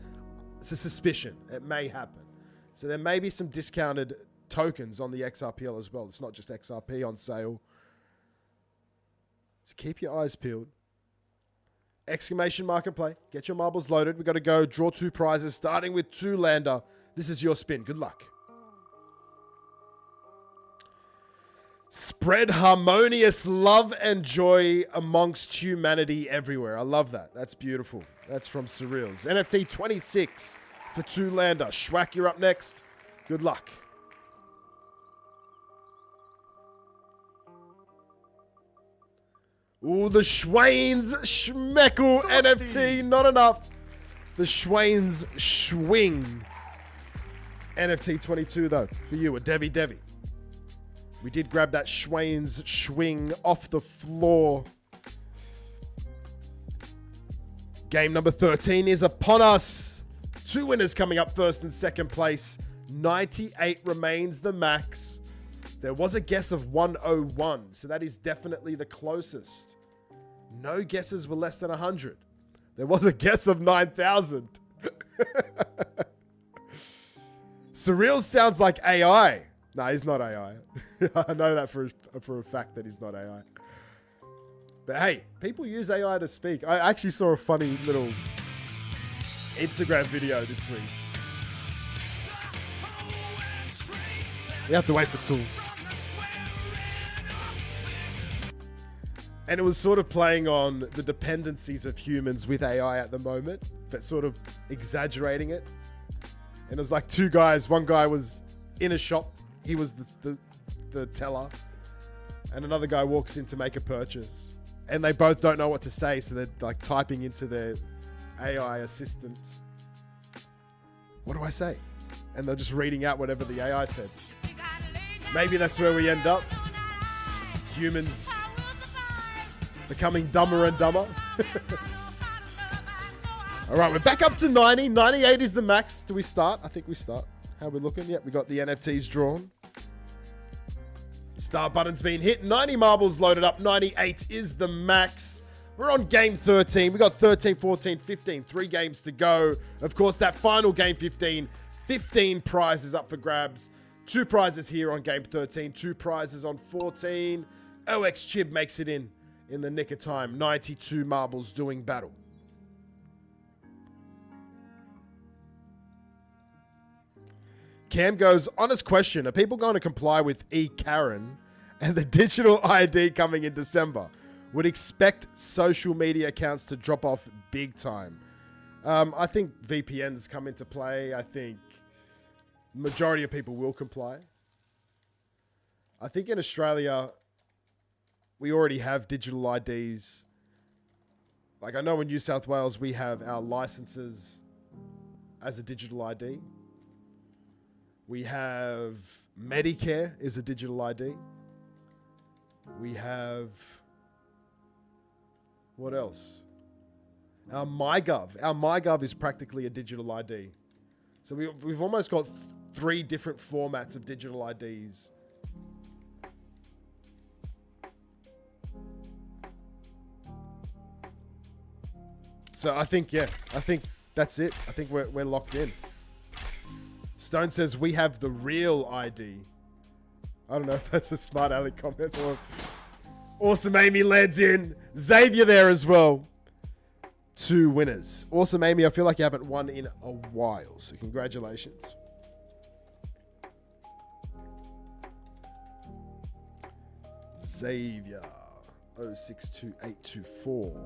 It's a suspicion. It may happen. So there may be some discounted tokens on the XRPL as well. It's not just XRP on sale. So keep your eyes peeled. Exclamation mark and play. Get your marbles loaded. We've got to go draw 2 prizes, starting with 2 lander. This is your spin. Good luck. Spread harmonious love and joy amongst humanity everywhere. I love that. That's beautiful. That's from Surreals. NFT 26 for 2 lander. Schwack, you're up next. Good luck. Ooh, the Schwains Schmeckle NFT. Not enough. The Schwains Schwing. NFT 22 though. For you, a Devi. We did grab that Schwains Schwing off the floor. Game number 13 is upon us. 2 winners coming up, first and second place. 98 remains the max. There was a guess of 101, so that is definitely the closest. No guesses were less than 100. There was a guess of 9,000. Surreal sounds like AI. No, he's not AI. I know that for a fact that he's not AI. But hey, people use AI to speak. I actually saw a funny little Instagram video this week. You have to wait for Tool. And it was sort of playing on the dependencies of humans with AI at the moment, but sort of exaggerating it. And it was like 2 guys. One guy was in a shop. He was the teller. And another guy walks in to make a purchase. And they both don't know what to say, so they're like typing into their AI assistant. What do I say? And they're just reading out whatever the AI said. Maybe that's where we end up. Humans becoming dumber and dumber. All right, we're back up to 90. 98 is the max. Do we start? I think we start. How are we looking? Yep, we got the NFTs drawn. Start button's been hit. 90 marbles loaded up. 98 is the max. We're on game 13. We got 13, 14, 15. 3 games to go. Of course, that final game 15. 15 prizes up for grabs. 2 prizes here on game 13. 2 prizes on 14. OX Chib makes it in the nick of time. 92 marbles doing battle. Cam goes, honest question. Are people going to comply with E-Karen and the digital ID coming in December? Would expect social media accounts to drop off big time. I think VPNs come into play. I think majority of people will comply. I think in Australia, we already have digital IDs. Like I know in New South Wales, we have our licenses as a digital ID. We have Medicare is a digital ID. We have, what else? Our MyGov. Our MyGov is practically a digital ID. So we've almost got 3 different formats of digital IDs. So I think that's it. I think we're locked in. Stone says we have the real ID. I don't know if that's a smart aleck comment or Awesome Amy lands in. Xavier there as well. 2 winners. Awesome Amy, I feel like you haven't won in a while, so congratulations. Xavier 062824.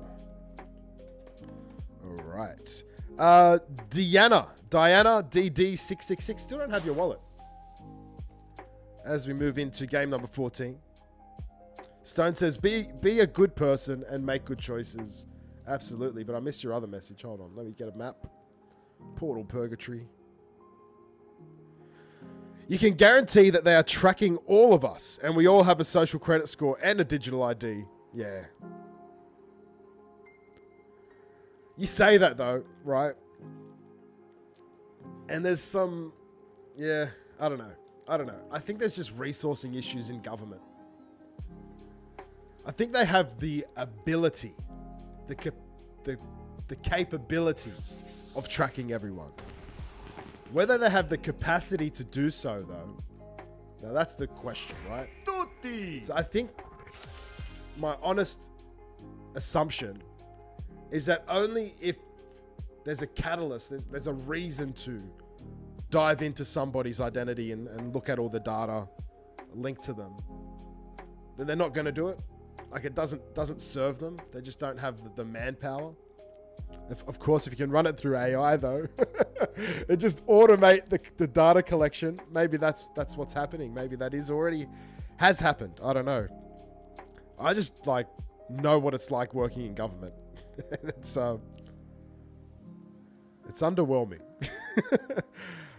All right. Diana DD666. Still don't have your wallet. As we move into game number 14. Stone says, be a good person and make good choices. Absolutely, but I missed your other message. Hold on, let me get a map. Portal Purgatory. You can guarantee that they are tracking all of us, and we all have a social credit score and a digital ID. Yeah. You say that though, right? And there's some, yeah, I don't know. I think there's just resourcing issues in government. I think they have the ability, the capability of tracking everyone. Whether they have the capacity to do so, though, now that's the question, right?
Tutti!
So I think my honest assumption is that only if there's a catalyst, there's a reason to dive into somebody's identity and look at all the data linked to them, then they're not going to do it. Like, it doesn't serve them. They just don't have the manpower. Of course, if you can run it through AI, though, and just automate the data collection, maybe that's what's happening. Maybe that has happened. I don't know. I just know what it's like working in government. It's underwhelming.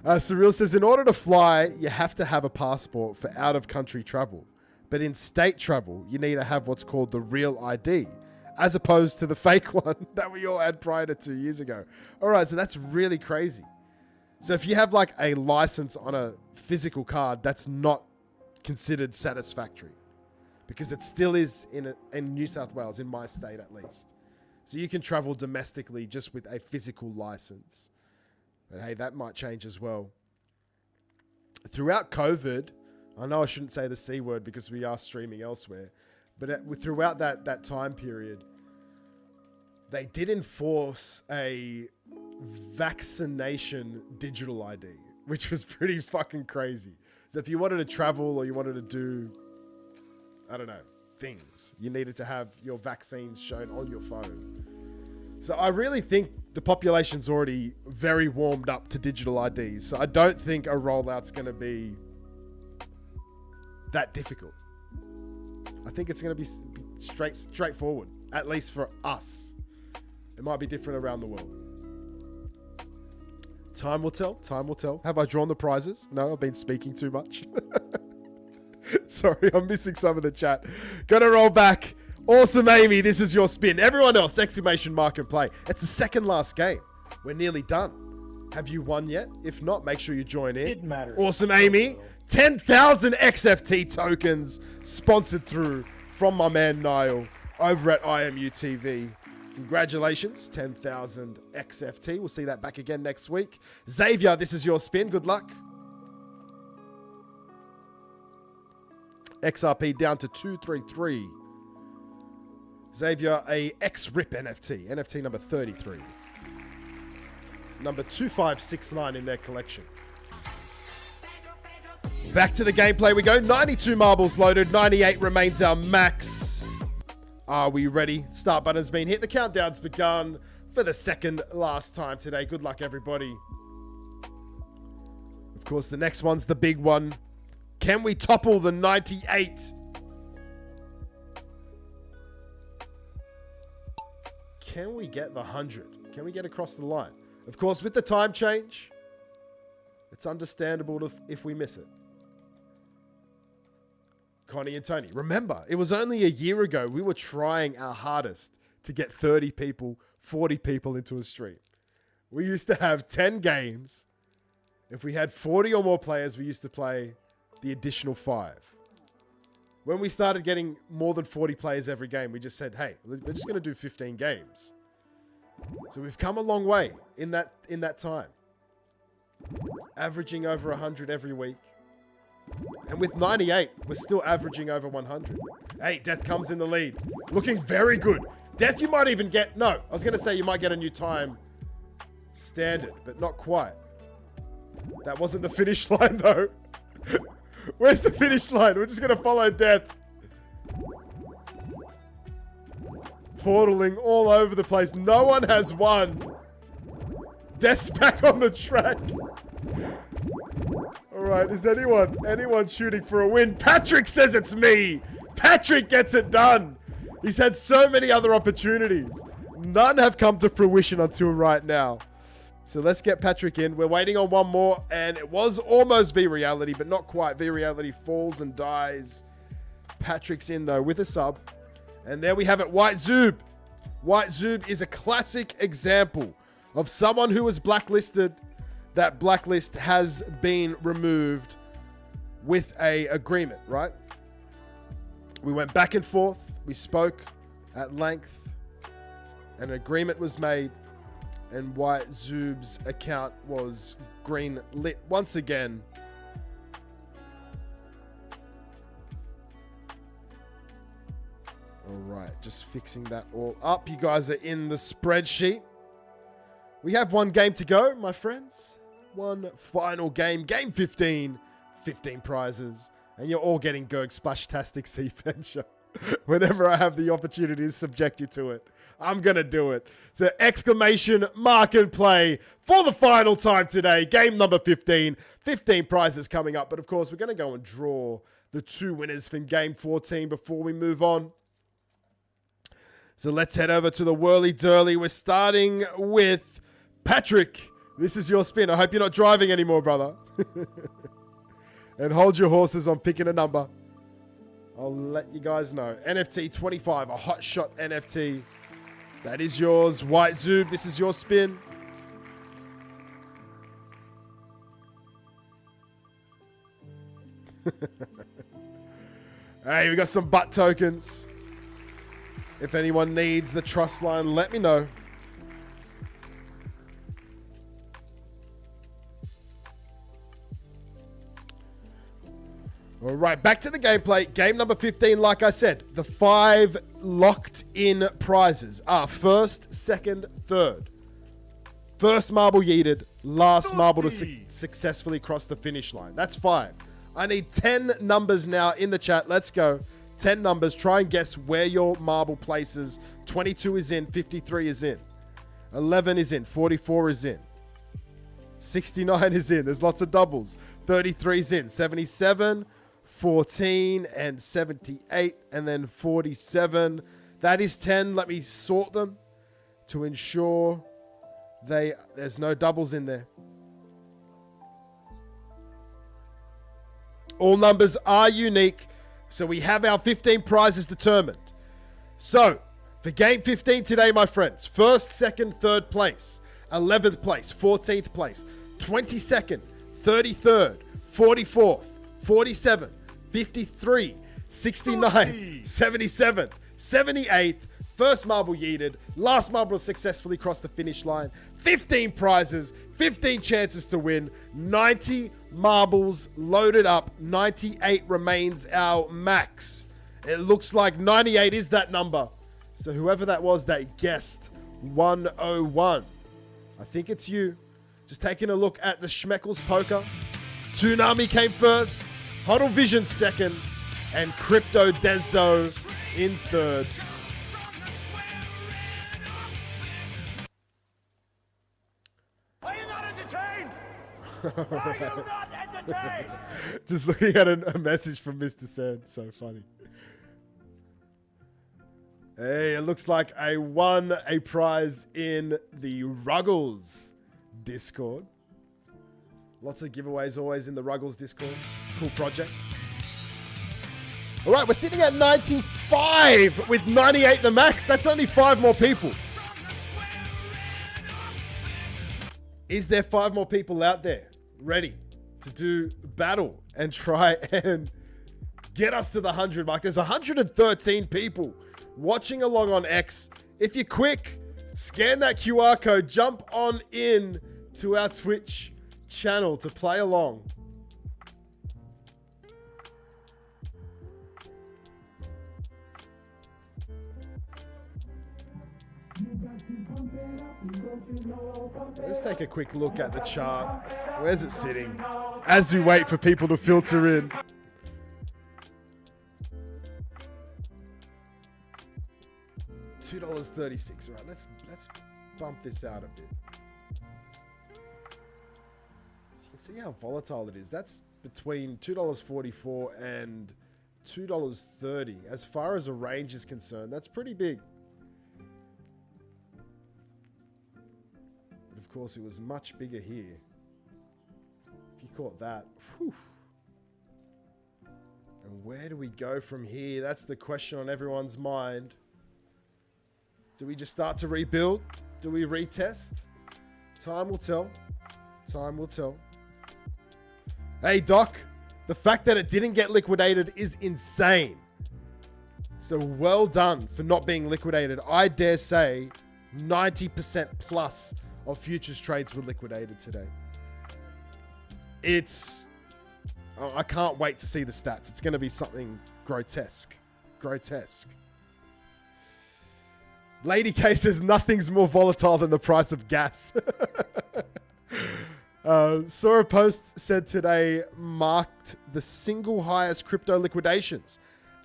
Surreal says, in order to fly, you have to have a passport for out-of-country travel. But in state travel, you need to have what's called the real ID, as opposed to the fake one that we all had prior to 2 years ago. All right, so that's really crazy. So if you have a license on a physical card, that's not considered satisfactory, because it still is in New South Wales, in my state at least. So you can travel domestically just with a physical license. But hey, that might change as well. Throughout COVID, I know I shouldn't say the C word because we are streaming elsewhere, but throughout that time period, they did enforce a vaccination digital ID, which was pretty fucking crazy. So if you wanted to travel or you wanted to do, I don't know, things, you needed to have your vaccines shown on your phone. So I really think the population's already very warmed up to digital IDs. So I don't think a rollout's going to be that difficult. I think it's going to be straightforward, at least for us. It might be different around the world. Time will tell. Time will tell. Have I drawn the prizes? No, I've been speaking too much. Sorry, I'm missing some of the chat. Gonna roll back. Awesome, Amy. This is your spin. Everyone else, exclamation mark and play. It's the second last game. We're nearly done. Have you won yet? If not, make sure you join in.
Didn't matter.
Awesome, Amy. 10,000 XFT tokens sponsored through from my man Niall over at IMU TV. Congratulations, 10,000 XFT. We'll see that back again next week. Xavier, this is your spin. Good luck. XRP down to 233. Xavier, a X-Rip NFT. NFT number 33. Number 2569 in their collection. Back to the gameplay we go. 92 marbles loaded. 98 remains our max. Are we ready? Start button's been hit. The countdown's begun for the second last time today. Good luck, everybody. Of course, the next one's the big one. Can we topple the 98? Can we get the 100? Can we get across the line? Of course, with the time change, it's understandable if we miss it. Connie and Tony. Remember, it was only a year ago we were trying our hardest to get 30 people, 40 people into a stream. We used to have 10 games. If we had 40 or more players, we used to play the additional 5. When we started getting more than 40 players every game, we just said, hey, we're just going to do 15 games. So we've come a long way in that time. Averaging over 100 every week. And with 98, we're still averaging over 100. Hey, Death comes in the lead. Looking very good. Death, you might even get... No, I was going to say you might get a new time standard, but not quite. That wasn't the finish line, though. Where's the finish line? We're just going to follow Death. Portaling all over the place. No one has won. Death's back on the track. All right, is anyone shooting for a win? Patrick says it's me. Patrick gets it done. He's had so many other opportunities. None have come to fruition until right now. So let's get Patrick in. We're waiting on one more, and it was almost V-Reality, but not quite. V-Reality falls and dies. Patrick's in, though, with a sub. And there we have it, White Zoob. White Zoob is a classic example of someone who was blacklisted. That blacklist has been removed with a agreement, right? We went back and forth. We spoke at length. An agreement was made. And White Zoob's account was green lit once again. All right, just fixing that all up. You guys are in the spreadsheet. We have one game to go, my friends. One final game. Game 15. 15 prizes. And you're all getting Gerg Splashtastic Sea Venture. Whenever I have the opportunity to subject you to it, I'm going to do it. So exclamation mark and play for the final time today. Game number 15. 15 prizes coming up. But of course, we're going to go and draw the 2 winners from game 14 before we move on. So let's head over to the Whirly Durly. We're starting with Patrick. This is your spin. I hope you're not driving anymore, brother. And hold your horses on picking a number. I'll let you guys know. NFT 25, a hot shot NFT. That is yours. White Zoob, this is your spin. Hey, we got some butt tokens. If anyone needs the trust line, let me know. All right, back to the gameplay. Game number 15, like I said, the 5 locked-in prizes are first, second, third. First marble yeeted, last marble to successfully cross the finish line. That's 5. I need 10 numbers now in the chat. Let's go. 10 numbers. Try and guess where your marble places. 22 is in. 53 is in. 11 is in. 44 is in. 69 is in. There's lots of doubles. 33 is in. 77, 14, and 78. And then 47. That is 10. Let me sort them to ensure there's no doubles in there. All numbers are unique. So we have our 15 prizes determined. So, for game 15 today, my friends, first, second, third place, 11th place, 14th place, 22nd, 33rd, 44th, 47th, 53, 69, 77, 78th, first marble yeeted, last marble successfully crossed the finish line, 15 prizes, 15 chances to win, 90 marbles loaded up, 98 remains our max. It looks like 98 is that number. So whoever that was that guessed 101, I think it's you. Just taking a look at the Schmeckles poker. Toonami came first, Huddle Vision second, and Crypto Desdo in third.
Are you not entertained? Are you not entertained?
Just looking at a message from Mr. Sand. So funny. Hey, it looks like I won a prize in the Ruggles Discord. Lots of giveaways always in the Ruggles Discord. Cool project. All right, we're sitting at 95 with 98 the max. That's only 5 more people. Is there 5 more people out there ready to do battle and try and get us to the 100 mark? There's 113 people watching along on X. If you're quick, scan that QR code, jump on in to our Twitch channel to play along. Let's take a quick look at the chart. Where's it sitting? As we wait for people to filter in. $2.36. All right, let's bump this out a bit. You can see how volatile it is. That's between $2.44 and $2.30. As far as a range is concerned, that's pretty big. But of course, it was much bigger here. If you caught that. Whew. And where do we go from here? That's the question on everyone's mind. Do we just start to rebuild? Do we retest? Time will tell. Time will tell. Hey, Doc. The fact that it didn't get liquidated is insane. So well done for not being liquidated. I dare say 90% plus of futures trades were liquidated today. I can't wait to see the stats. It's going to be something grotesque. Grotesque. Lady K says nothing's more volatile than the price of gas. Saw a post said today marked the single highest crypto liquidations.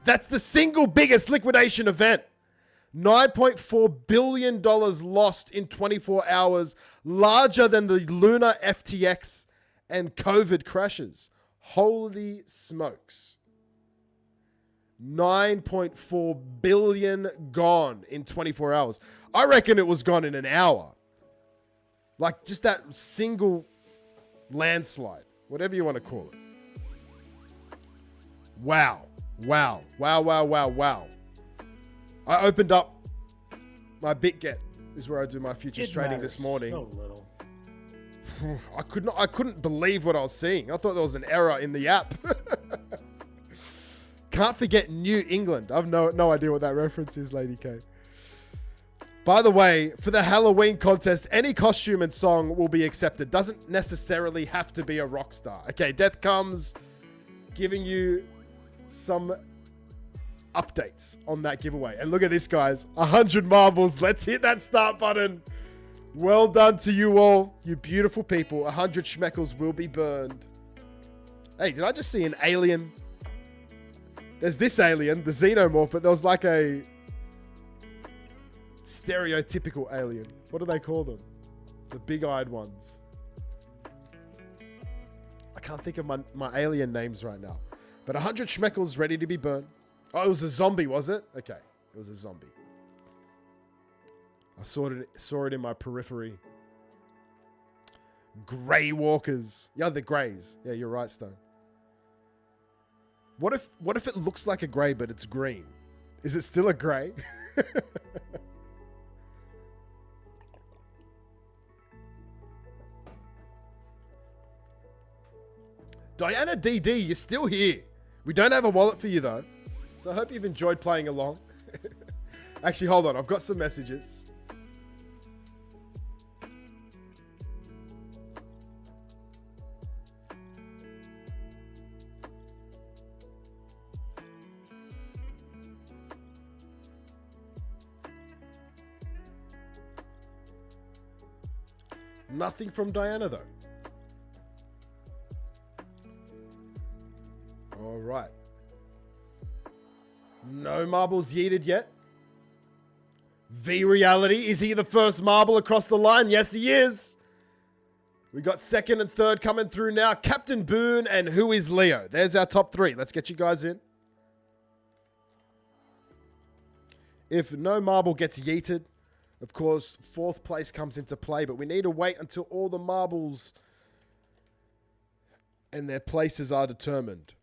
That's the single biggest liquidation event. $9.4 billion lost in 24 hours, larger than the Luna FTX and COVID crashes. Holy smokes. 9.4 billion gone in 24 hours. I reckon it was gone in an hour. Like just that single landslide, whatever you want to call it. Wow. Wow. Wow, wow, wow, wow. I opened up my BitGet, is where I do my futures
It
trading
matters
this morning.
so little.
I couldn't believe what I was seeing. I thought there was an error in the app. Can't forget New England. I've no idea what that reference is, Lady K. By the way, for the Halloween contest, any costume and song will be accepted. Doesn't necessarily have to be a rock star. Okay, Death Comes giving you some updates on that giveaway. And look at this, guys. 100 marbles. Let's hit that start button. Well done to you all, you beautiful people. 100 schmeckles will be burned. Hey, did I just see an alien? There's this alien, the Xenomorph, but there was like a stereotypical alien. What do they call them? The big-eyed ones. I can't think of my alien names right now. But 100 schmeckles ready to be burned. Oh, it was a zombie, was it? Okay, it was a zombie. I saw it in my periphery. Grey walkers. Yeah, the greys. Yeah, you're right, Stone. What if it looks like a grey, but it's green? Is it still a grey? Diana DD, you're still here. We don't have a wallet for you, though. So I hope you've enjoyed playing along. Actually, hold on. I've got some messages. Nothing from Diana, though. All right. No marbles yeeted yet. V Reality, is he the first marble across the line? Yes, he is. We got second and third coming through now. Captain Boone and Who is Leo? There's our top three. Let's get you guys in. If no marble gets yeeted, of course, fourth place comes into play, but we need to wait until all the marbles and their places are determined.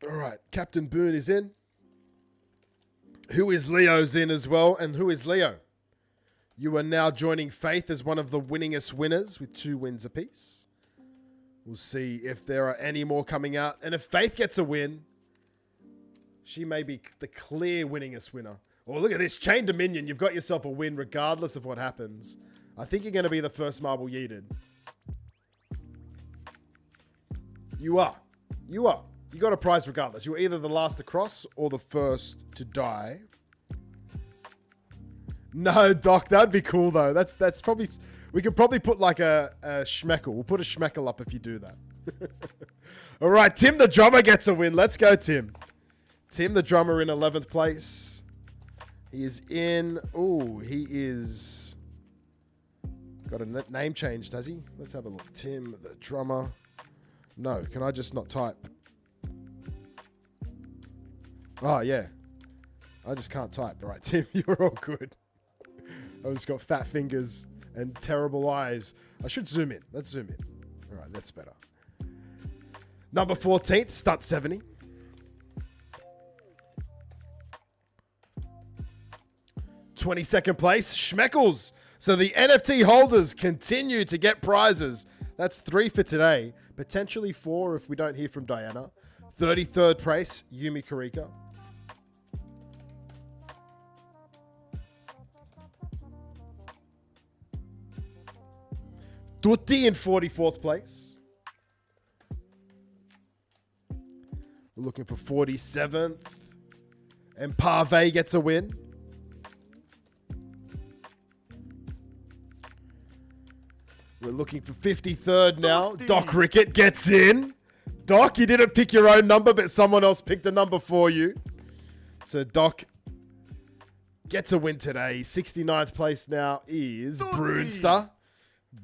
All right, Captain Boone is in. Who is Leo's in as well, and Who is Leo? You are now joining Faith as one of the winningest winners with 2 wins apiece. We'll see if there are any more coming out, and if Faith gets a win, she may be the clear winningest winner. Oh, look at this. Chain Dominion. You've got yourself a win regardless of what happens. I think you're going to be the first marble yeeted. You are. You are. You got a prize regardless. You're either the last to cross or the first to die. No, Doc. That'd be cool, though. That's probably... We could probably put like a schmeckle. We'll put a schmeckle up if you do that. All right. Tim the drummer gets a win. Let's go, Tim. Tim the drummer in 11th place. He is in... Oh, he is... Got a name change, does he? Let's have a look. Tim, the drummer. No, can I just not type? Oh, yeah. I just can't type. All right, Tim, you're all good. I just got fat fingers and terrible eyes. I should zoom in. Let's zoom in. All right, that's better. Number 14th, Stunt 70. (22nd place, Schmeckles. So the NFT holders continue to get prizes. That's 3 for today. Potentially 4 if we don't hear from Diana. 33rd place, Yumi Karika. Tutti in 44th place. We're looking for 47th. And Pave gets a win. We're looking for 53rd now. Doc Rickett gets in. Doc, you didn't pick your own number, but someone else picked a number for you. So Doc gets a win today. 69th place now is Brunster.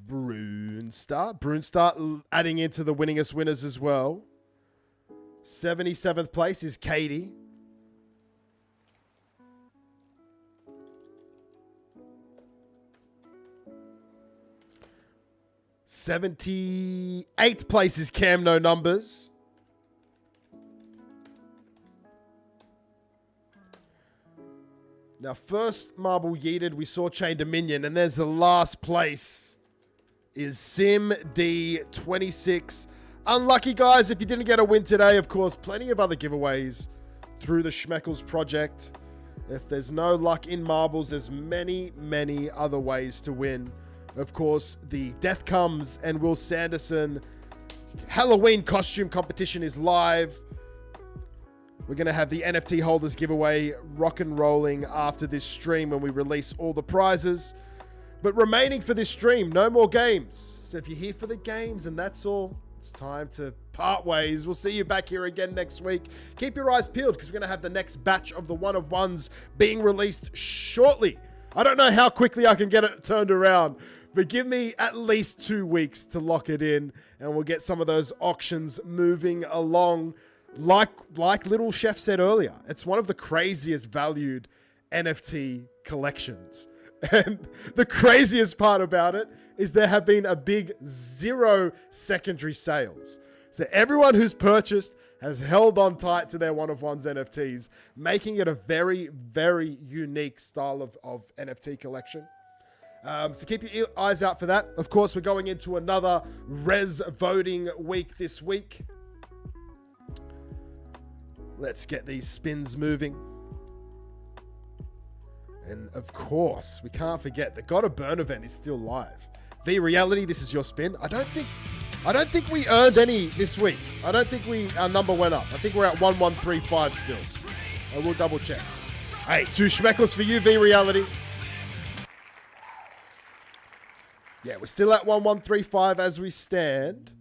Brunster adding into the winningest winners as well. 77th place is Katie. '78th place is Cam No Numbers. Now, first marble yeeted, we saw Chain Dominion, and there's the last place is Sim D26. Unlucky, guys, if you didn't get a win today. Of course, plenty of other giveaways through the Schmeckles project. If there's no luck in marbles, there's many, many other ways to win. Of course, the Death Comes and Will Sanderson Halloween costume competition is live. We're going to have the NFT holders giveaway rock and rolling after this stream when we release all the prizes. But remaining for this stream, no more games. So if you're here for the games and that's all, it's time to part ways. We'll see you back here again next week. Keep your eyes peeled because we're going to have the next batch of the one-of-ones being released shortly. I don't know how quickly I can get it turned around, but give me at least 2 weeks to lock it in and we'll get some of those auctions moving along. Like Little Chef said earlier, it's one of the craziest valued NFT collections. And the craziest part about it is there have been a big 0 secondary sales. So everyone who's purchased has held on tight to their one-of-ones NFTs, making it a very, very unique style of NFT collection. So keep your eyes out for that. Of course, we're going into another res voting week this week. Let's get these spins moving. And of course, we can't forget the Gotta Burn event is still live. V Reality, this is your spin. I don't think we earned any this week. I don't think our number went up. I think we're at 1135 still. I will double check. Hey, 2 Schmeckles for you, V Reality. Yeah, we're still at 1135 as we stand.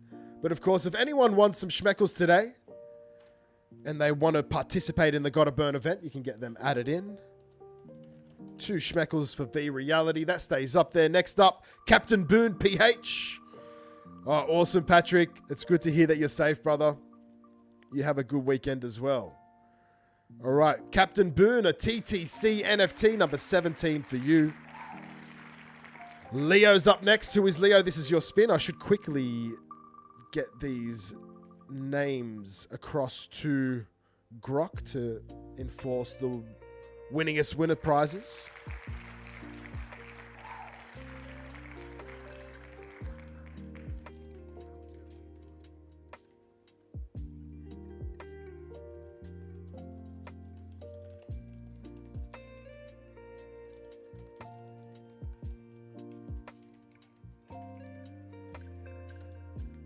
But of course, if anyone wants some Schmeckles today and they want to participate in the Gotta Burn event, you can get them added in. 2 Schmeckles for V Reality. That stays up there. Next up, Captain Boone PH. Oh, awesome, Patrick. It's good to hear that you're safe, brother. You have a good weekend as well. All right, Captain Boone, a TTC NFT, number 17 for you. Leo's up next. Who is Leo? This is your spin. I should quickly get these names across to Grok to enforce the winningest winner prizes.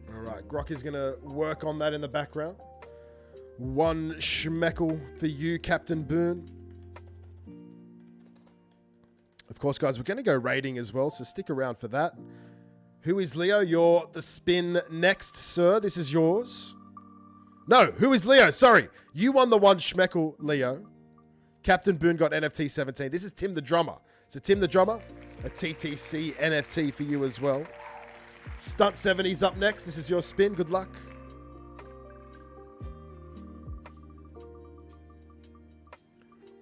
All right, Grok is going to work on that in the background. 1 Schmeckle for you, Captain Boone. Of course, guys, we're going to go rating as well, so stick around for that. Who is Leo? You're the spin next, sir. This is yours. No, who is Leo? Sorry. You won the 1 Schmeckle, Leo. Captain Boone got NFT 17. This is Tim the Drummer. So Tim the Drummer, a TTC NFT for you as well. Stunt 70's up next. This is your spin. Good luck.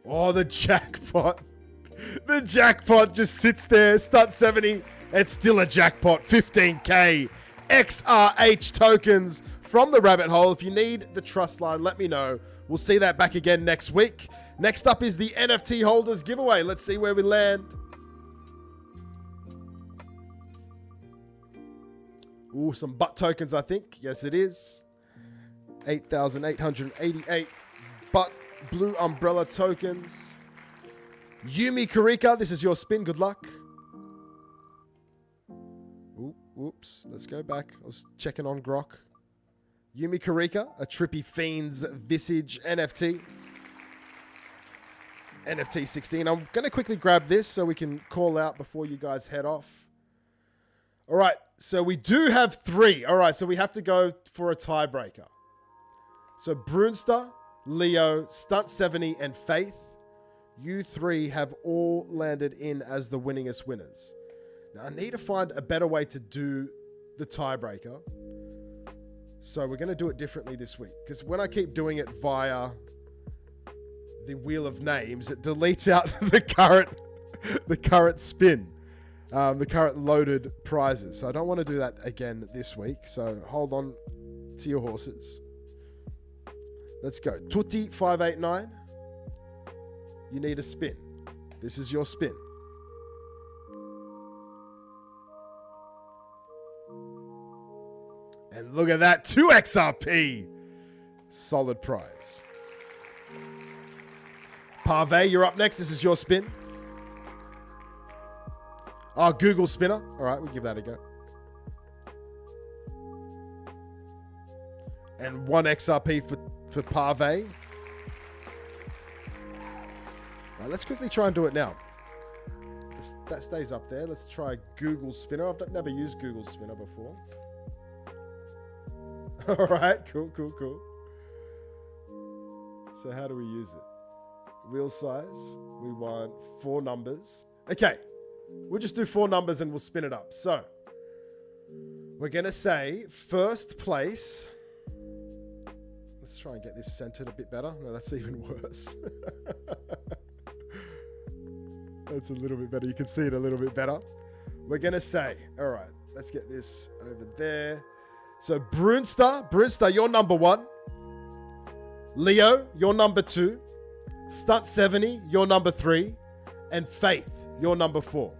Oh, the jackpot. The jackpot just sits there. Stunt 70 It's still a jackpot. 15K XRH tokens from the rabbit hole. If you need the trust line, let me know. We'll see that back again next week. Next up is the NFT holders giveaway. Let's see where we land. Ooh, some butt tokens, I think. Yes, it is. 8,888 butt blue umbrella tokens. Yumi Karika, this is your spin. Good luck. Ooh, whoops. Let's go back. I was checking on Grok. Yumi Karika, a Trippy Fiends Visage NFT. NFT 16. I'm going to quickly grab this so we can call out before you guys head off. All right, so we do have 3. All right, so we have to go for a tiebreaker. So Brunster, Leo, Stunt 70, and Faith. You 3 have all landed in as the winningest winners. Now, I need to find a better way to do the tiebreaker. So we're going to do it differently this week. Because when I keep doing it via the Wheel of Names, it deletes out the current spin. The current loaded prizes. So I don't want to do that again this week. So hold on to your horses. Let's go. Tutti 589. You need a spin. This is your spin. And look at that. 2 XRP. Solid prize. Parve, you're up next. This is your spin. Oh, Google Spinner. All right, we'll give that a go. And 1 XRP for Parve. All right, let's quickly try and do it now. That stays up there. Let's try Google Spinner. I've never used Google Spinner before. All right, cool. So how do we use it? Wheel size. We want 4 numbers. Okay. We'll just do 4 numbers and we'll spin it up. So, we're going to say first place. Let's try and get this centered a bit better. No, that's even worse. That's a little bit better. You can see it a little bit better. We're going to say, all right, let's get this over there. So, Brunster, you're number 1. Leo, you're number 2. Stunt 70, you're number 3. And Faith, you're number 4.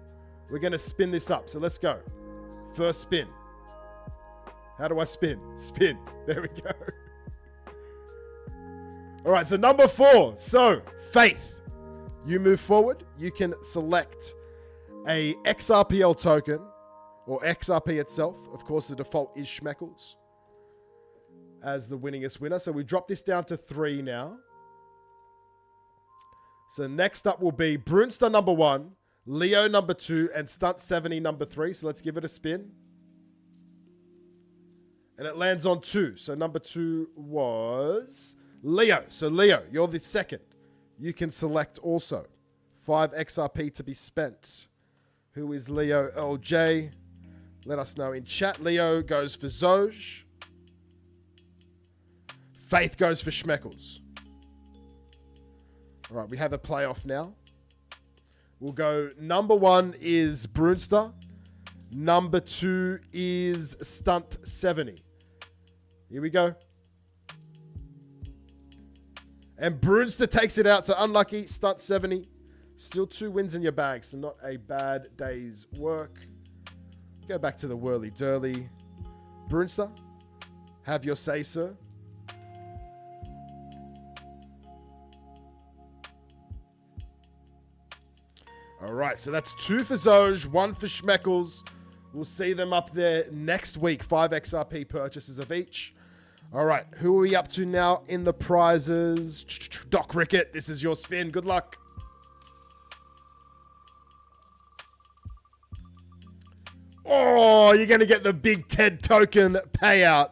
We're going to spin this up. So let's go. First spin. How do I spin? Spin. There we go. All right, so number 4. So, Faith, you move forward. You can select a XRPL token or XRP itself. Of course, the default is Schmeckles as the winningest winner. So we drop this down to 3 now. So next up will be Brunster number 1, Leo number 2, and Stunt 70 number 3. So let's give it a spin. And it lands on 2. So number 2 was Leo. So Leo, you're the second. You can select also 5 XRP to be spent. Who is Leo LJ? Let us know in chat. Leo goes for Zoj. Faith goes for Schmeckles. All right, we have a playoff now. We'll go number 1 is Brunster. Number 2 is Stunt 70. Here we go. And Brunster takes it out. So unlucky, Stunt 70. Still 2 wins in your bag, so not a bad day's work. Go back to the whirly-durly. Brunster, have your say, sir. All right, so that's 2 for Zoj, 1 for Schmeckles. We'll see them up there next week. 5 XRP purchases of each. All right, who are we up to now in the prizes? Doc Rickett, this is your spin. Good luck. Oh, you're going to get the big TED token payout.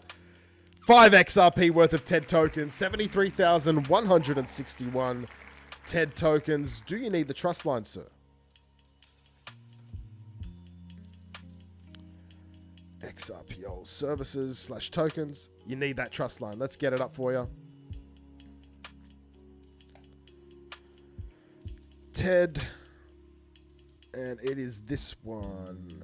5 XRP worth of TED tokens. 73,161 TED tokens. Do you need the trust line, sir? XRPL services / tokens. You need that trust line. Let's get it up for you. TED And it is this one.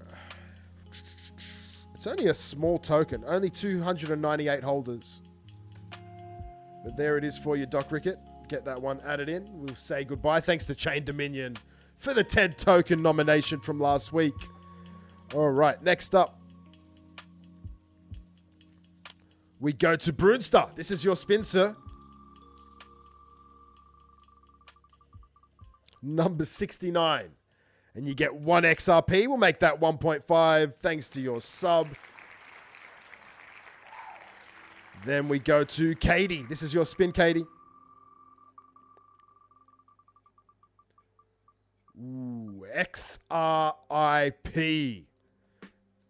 It's only a small token. Only 298 holders. But there it is for you, Doc Rickett. Get that one added in. We'll say goodbye. Thanks to Chain Dominion for the 10 token nomination from last week. All right, next up. We go to Brunster. This is your spin, sir. Number 69. And you get 1 XRP. We'll make that 1.5 thanks to your sub. Then we go to Katie. This is your spin, Katie. Ooh, XRIP.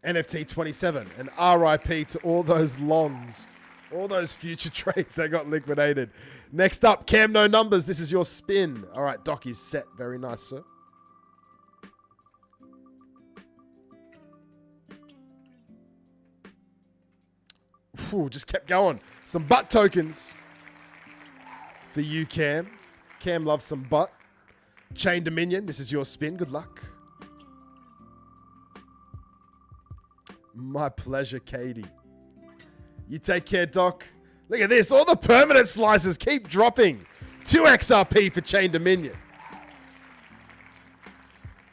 NFT 27. And RIP to all those longs. All those future trades that got liquidated. Next up, Cam No Numbers. This is your spin. All right, Doc is set. Very nice, sir. Ooh, just kept going. Some butt tokens for you, Cam. Cam loves some butt. Chain Dominion, this is your spin. Good luck. My pleasure, Katie. You take care, Doc. Look at this. All the permanent slices keep dropping. 2 XRP for Chain Dominion.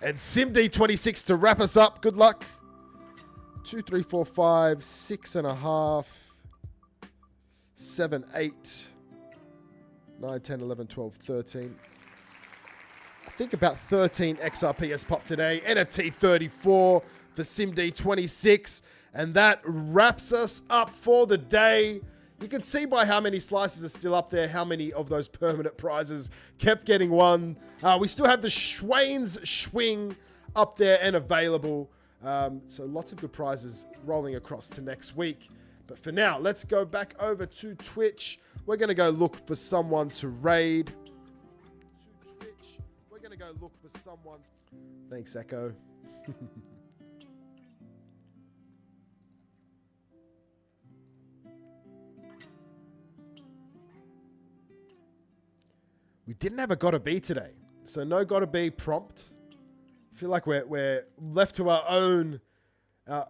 And SimD26 to wrap us up. Good luck. 2, 3, 4, 5, 6.5, 7, 8, 9, 10, 11, 12, 13. I think about 13 XRP has popped today. NFT 34 for SimD 26. And that wraps us up for the day. You can see by how many slices are still up there, how many of those permanent prizes kept getting won. We still have the Schwain's Schwing up there and available. So lots of good prizes rolling across to next week. But for now, let's go back over to Twitch. We're going to go look for someone to raid. We're going to go look for someone. Thanks, Echo. We didn't have a gotta be today. So no gotta be prompt. I feel like we're left to our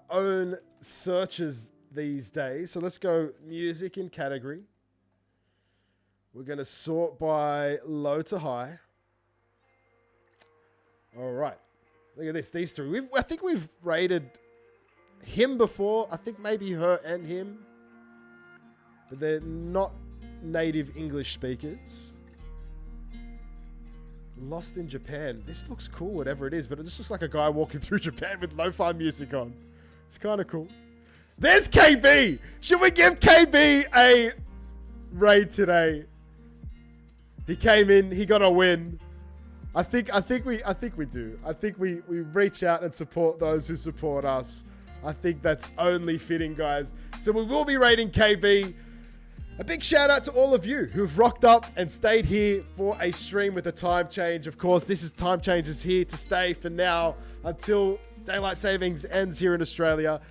own searches these days. So let's go music in category. We're going to sort by low to high. All right. Look at this. These three. I think we've rated him before. I think maybe her and him. But they're not native English speakers. Lost in Japan. This looks cool, whatever it is, but it just looks like a guy walking through Japan with lo-fi music on. It's kind of cool. There's KB! Should we give KB a raid today? He came in, he got a win. I think we do. I think we reach out and support those who support us. I think that's only fitting, guys. So we will be raiding KB. A big shout out to all of you who've rocked up and stayed here for a stream with a time change. Of course, time change is here to stay for now until daylight savings ends here in Australia.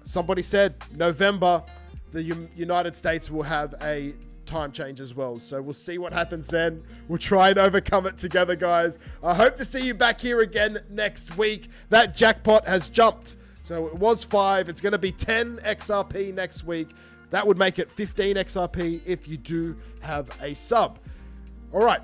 Somebody said November, the United States will have a time change as well. So we'll see what happens then. We'll try and overcome it together, guys. I hope to see you back here again next week. That jackpot has jumped. So it was 5. It's going to be 10 XRP next week. That would make it 15 XRP if you do have a sub. All right,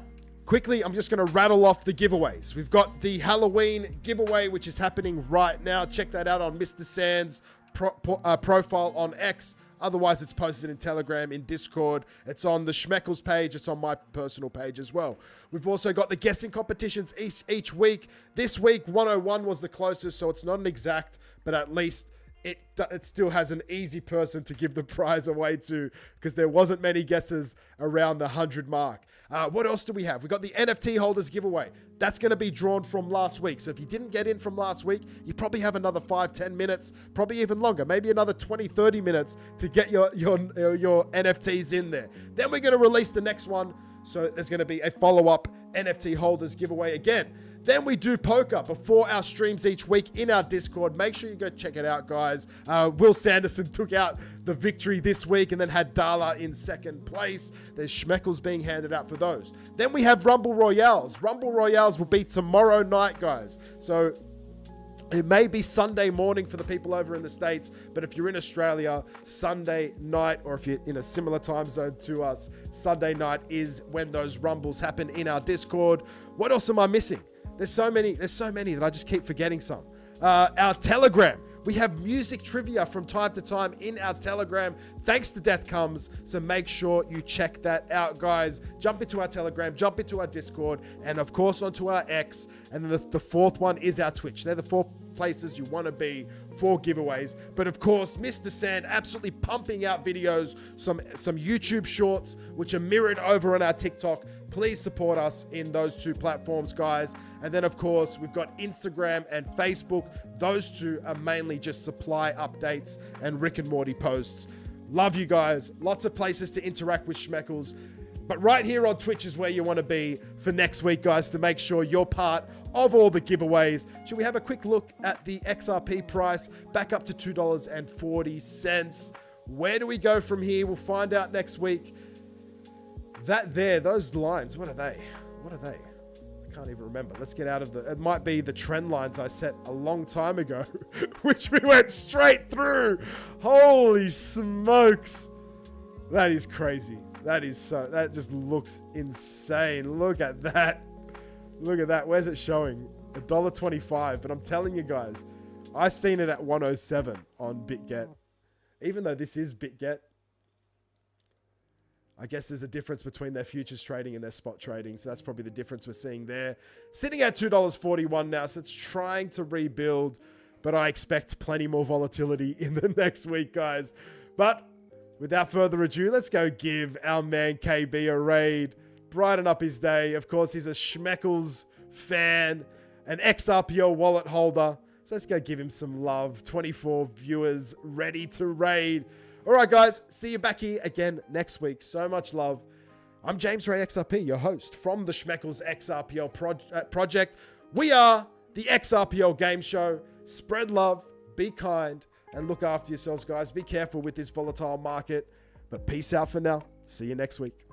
quickly, I'm just going to rattle off the giveaways. We've got the Halloween giveaway, which is happening right now. Check that out on Mr. Sands' profile on X. Otherwise, it's posted in Telegram, in Discord. It's on the Schmeckles page. It's on my personal page as well. We've also got the guessing competitions each week. This week, 101 was the closest, so it's not an exact, but at least it still has an easy person to give the prize away to because there wasn't many guesses around the 100 mark. What else do we have? We got the NFT holders giveaway. That's going to be drawn from last week. So if you didn't get in from last week, you probably have another 5-10 minutes, probably even longer, maybe another 20-30 minutes to get your NFTs in there. Then we're going to release the next one. So there's going to be a follow-up NFT holders giveaway again. Then we do poker before our streams each week in our Discord. Make sure you go check it out, guys. Will Sanderson took out the victory this week and then had Dala in second place. There's Schmeckles being handed out for those. Then we have Rumble Royales. Rumble Royales will be tomorrow night, guys. So it may be Sunday morning for the people over in the States, but if you're in Australia, Sunday night, or if you're in a similar time zone to us, Sunday night is when those rumbles happen in our Discord. What else am I missing? There's so many that I just keep forgetting some. Our Telegram. We have music trivia from time to time in our Telegram, thanks to Death Comes. So make sure you check that out, guys. Jump into our Telegram, jump into our Discord, and of course onto our X. And then the fourth one is our Twitch. They're the 4 places you want to be for giveaways. But of course, Mr. Sand absolutely pumping out videos, some YouTube shorts, which are mirrored over on our TikTok. Please support us in those 2 platforms, guys. And then, of course, we've got Instagram and Facebook. Those 2 are mainly just supply updates and Rick and Morty posts. Love you guys. Lots of places to interact with Schmeckles. But right here on Twitch is where you want to be for next week, guys, to make sure you're part of all the giveaways. Should we have a quick look at the XRP price? Back up to $2.40. Where do we go from here? We'll find out next week. Those lines, what are they? I can't even remember. Let's get out of it might be the trend lines I set a long time ago, which we went straight through. Holy smokes. That is crazy. That just looks insane. Look at that. Where's it showing? $1.25. But I'm telling you guys, I seen it at 107 on BitGet. Even though this is BitGet, I guess there's a difference between their futures trading and their spot trading. So that's probably the difference we're seeing there. Sitting at $2.41 now. So it's trying to rebuild. But I expect plenty more volatility in the next week, guys. But without further ado, let's go give our man KB a raid. Brighten up his day. Of course, he's a Schmeckles fan. An XRPO wallet holder. So let's go give him some love. 24 viewers ready to raid. All right, guys, see you back here again next week. So much love. I'm James Ray XRP, your host from the Schmeckles XRPL project. We are the XRPL game show. Spread love, be kind, and look after yourselves, guys. Be careful with this volatile market. But peace out for now. See you next week.